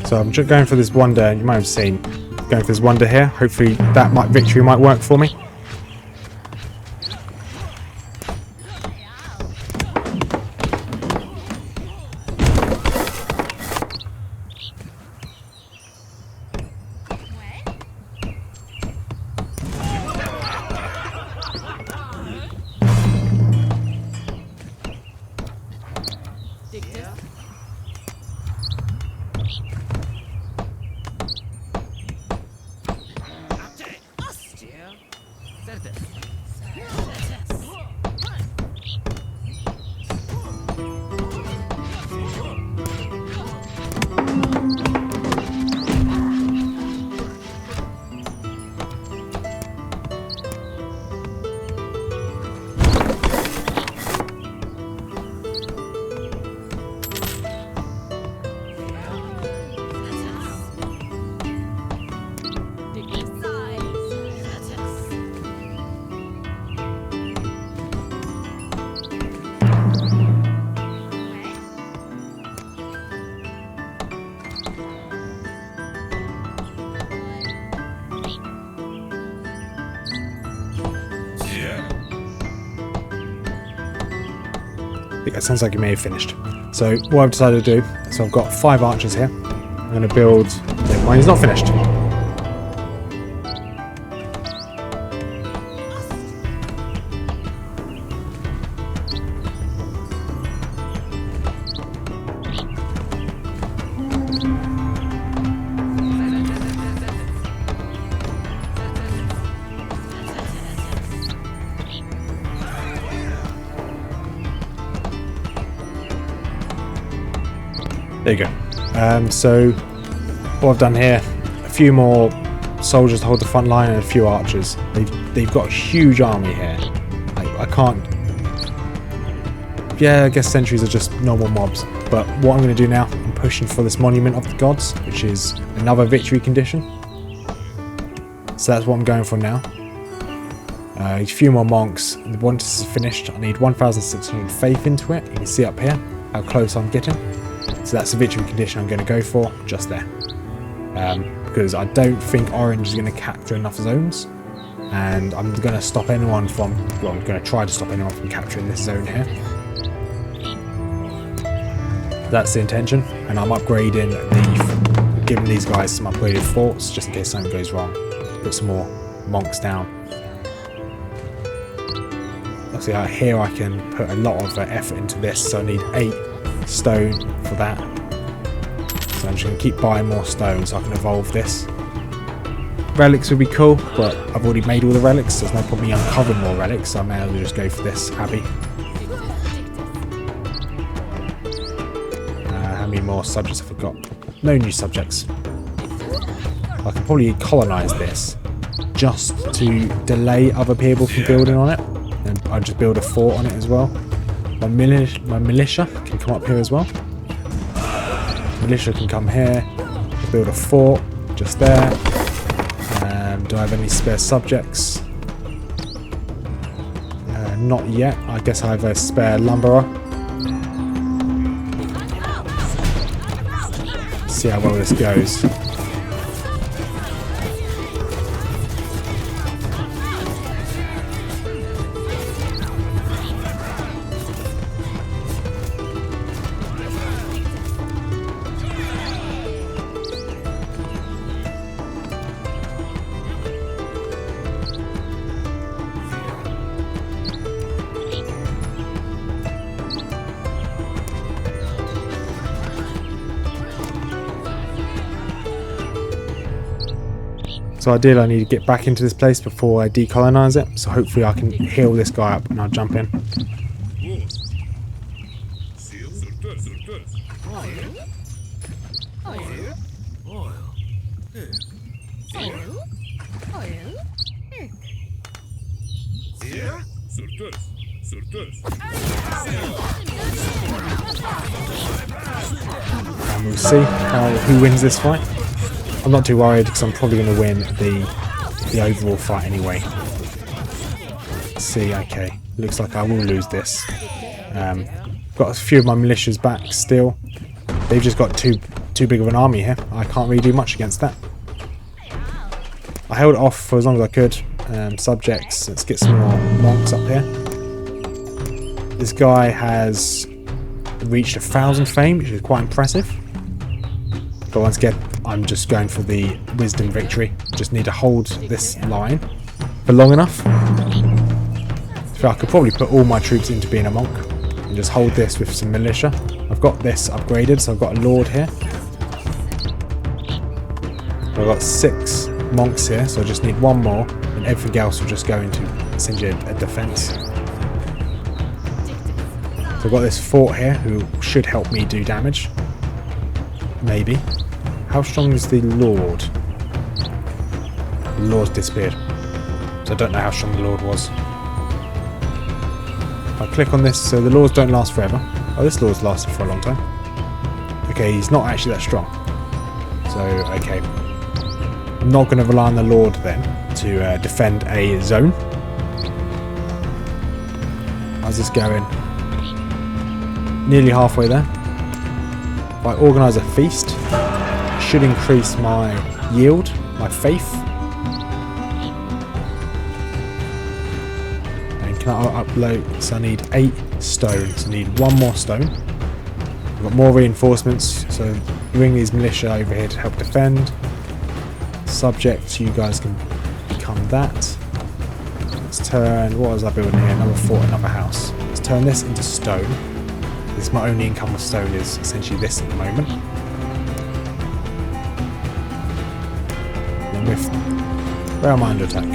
So I'm just going for this wonder. You might have seen going for this wonder here. Hopefully that victory might work for me. I think that sounds like it may have finished. So what I've decided to do, so I've got 5 archers here. I'm going to build... Never mind, he's not finished. There you go. So what I've done here, a few more soldiers to hold the front line and a few archers. They've got a huge army here. I can't... Yeah, I guess sentries are just normal mobs. But what I'm going to do now, I'm pushing for this Monument of the Gods, which is another victory condition. So that's what I'm going for now. A few more monks. Once this is finished, I need 1,600 faith into it. You can see up here how close I'm getting. So that's the victory condition I'm going to go for, just there. Because I don't think Orange is going to capture enough zones. And I'm going to stop anyone from... Well, I'm going to try to stop anyone from capturing this zone here. That's the intention. And I'm upgrading giving these guys some upgraded forts, just in case something goes wrong. Put some more monks down. See, here I can put a lot of effort into this, so I need 8 stone for that. So I'm just going to keep buying more stone so I can evolve this. Relics would be cool, but I've already made all the relics, so there's no point me uncovering more relics, so I may as well just go for this abbey. How many more subjects have I got? No new subjects. I can probably colonise this just to delay other people from building on it. And I'll just build a fort on it as well. My militia can come up here as well. Militia can come here. Build a fort just there. Do I have any spare subjects? Not yet. I guess I have a spare lumberer. See how well this goes. So ideally I need to get back into this place before I decolonise it, so hopefully I can heal this guy up and I'll jump in. And we'll see who wins this fight. I'm not too worried because I'm probably going to win the overall fight anyway. Let's see, okay. Looks like I will lose this. Got a few of my militias back still. They've just got two too big of an army here. I can't really do much against that. I held it off for as long as I could. Subjects, let's get some more monks up here. This guy has reached 1,000 fame, which is quite impressive. But once again, I'm just going for the wisdom victory. Just need to hold this line for long enough. So I could probably put all my troops into being a monk and just hold this with some militia. I've got this upgraded, so I've got a lord here. I've got 6 monks here, so I just need 1 more, and everything else will just go into essentially a defense. So I've got this fort here, who should help me do damage. Maybe. How strong is the lord? The lord's disappeared, so I don't know how strong the lord was. If I click on this, so the lords don't last forever. Oh, this lord's lasted for a long time. Okay, he's not actually that strong. So, okay. I'm not going to rely on the lord then to defend a zone. How's this going? Nearly halfway there. If I organise a feast, it should increase my yield, my faith. And can I upload? So I need 8 stone. So I need 1 more stone. I've got more reinforcements, so bring these militia over here to help defend. Subjects, you guys can become that. Let's turn, what was I building here? Another fort, another house. Let's turn this into stone. This is my only income with stone, is essentially this at the moment. And with, where am I under attack?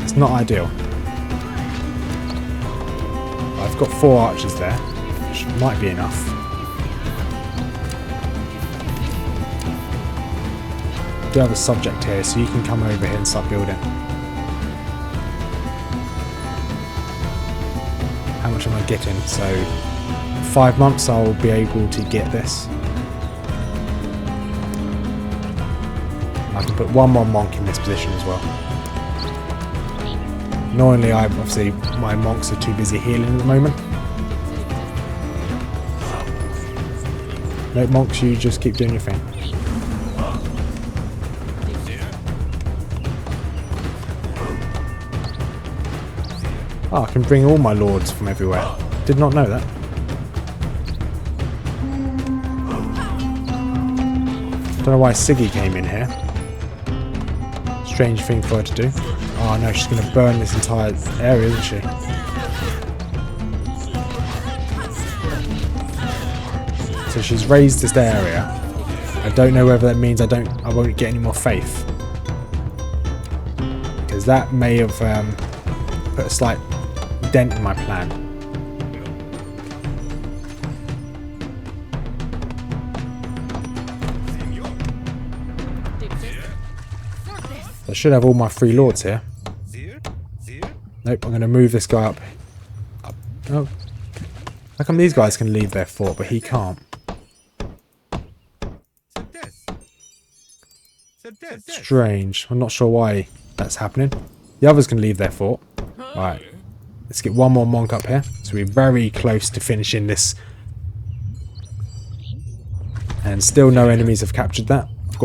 It's not ideal. I've got 4 archers there, which might be enough. I do have a subject here, so you can come over here and start building. How much am I getting? So 5 months I'll be able to get this. I can put 1 more monk in this position as well. Annoyingly, obviously my monks are too busy healing at the moment. No, monks, you just keep doing your thing. Oh, I can bring all my lords from everywhere. Did not know that. Don't know why Siggy came in here. Strange thing for her to do. Oh no, she's going to burn this entire area, isn't she? So she's raised this area. I don't know whether that means I won't get any more faith. Because that may have put a slight dent in my plan. I should have all my 3 lords here. Nope, I'm going to move this guy up. Oh. How come these guys can leave their fort, but he can't? Strange. I'm not sure why that's happening. The others can leave their fort. Right. Let's get 1 more monk up here. So we're very close to finishing this. And still no enemies have captured that. I've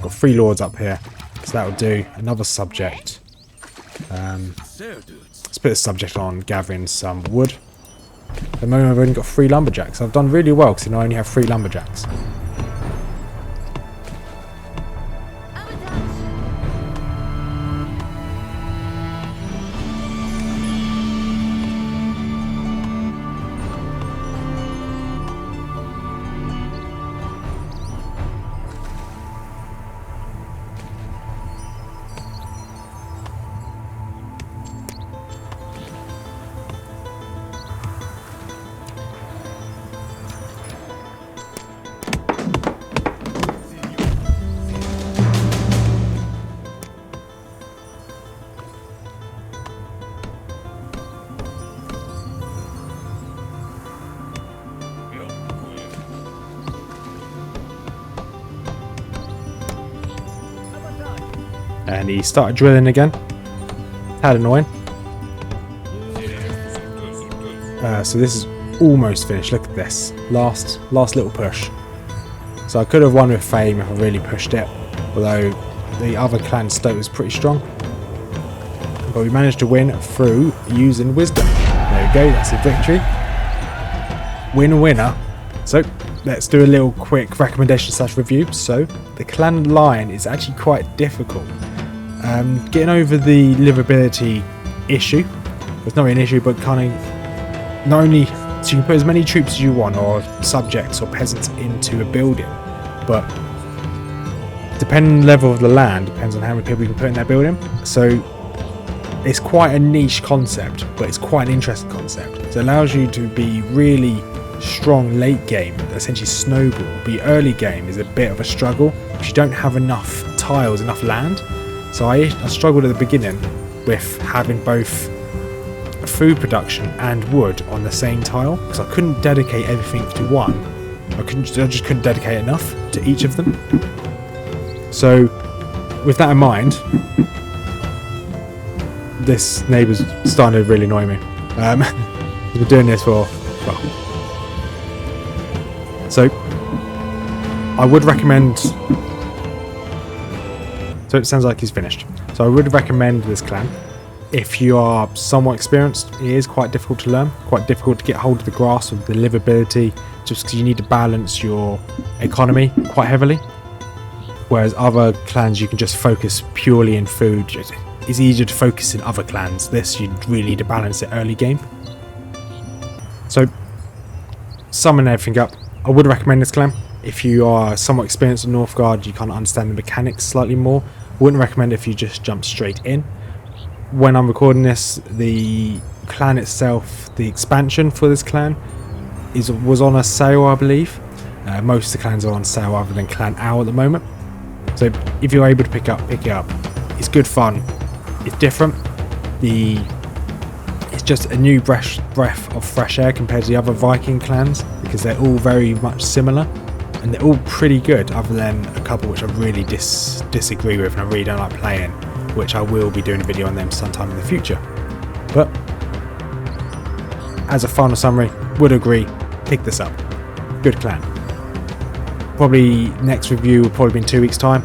got 3 lords up here. So that'll do. Another subject. Let's put a subject on gathering some wood. At the moment I've only got 3 lumberjacks. I've done really well because I only have 3 lumberjacks. And he started drilling again. How annoying. So this is almost finished. Look at this. Last little push. So I could have won with fame if I really pushed it, although the other clan Stoke was pretty strong. But we managed to win through using wisdom. There we go, that's a victory. Winner. So let's do a little quick recommendation / review. So the clan line is actually quite difficult. Getting over the livability issue. It's not really an issue, but kind of not only so you can put as many troops as you want, or subjects or peasants into a building, but depending on the level of the land, depends on how many people you can put in that building. So it's quite a niche concept, but it's quite an interesting concept. So it allows you to be really strong late game, essentially snowball. But early game is a bit of a struggle if you don't have enough tiles, enough land. So I struggled at the beginning with having both food production and wood on the same tile, because I couldn't dedicate everything to one. I just couldn't dedicate enough to each of them. So with that in mind, this neighbour's starting to really annoy me. We've been doing this for, well. So I would recommend, so it sounds like he's finished. So I would recommend this clan. If you are somewhat experienced, it is quite difficult to learn, quite difficult to get hold of the grasp of the livability, just because you need to balance your economy quite heavily. Whereas other clans, you can just focus purely in food. It's easier to focus in other clans. This, you really need to balance it early game. So, summing everything up, I would recommend this clan. If you are somewhat experienced in Northgard, you kind of understand the mechanics slightly more. Wouldn't recommend if you just jump straight in. When I'm recording this, the clan itself, the expansion for this clan, was on a sale, I believe. Most of the clans are on sale other than Clan Owl at the moment. So if you're able to pick it up. It's good fun. It's different. It's just a new breath of fresh air compared to the other Viking clans, because they're all very much similar. And they're all pretty good, other than a couple which I really disagree with and I really don't like playing, which I will be doing a video on them sometime in the future. But as a final summary, would agree, pick this up. Good clan. Probably next review will probably be in 2 weeks' time,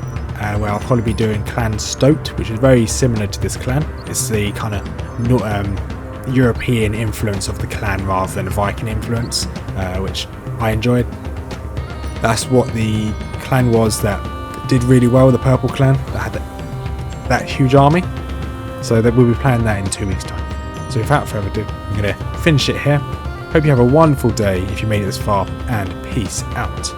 where I'll probably be doing Clan Stoked, which is very similar to this clan. It's the kind of European influence of the clan rather than a Viking influence, which I enjoyed. That's what the clan was that did really well, the purple clan, that had that huge army. So that we'll be playing that in 2 weeks' time. So without further ado, I'm going to finish it here. Hope you have a wonderful day if you made it this far, and peace out.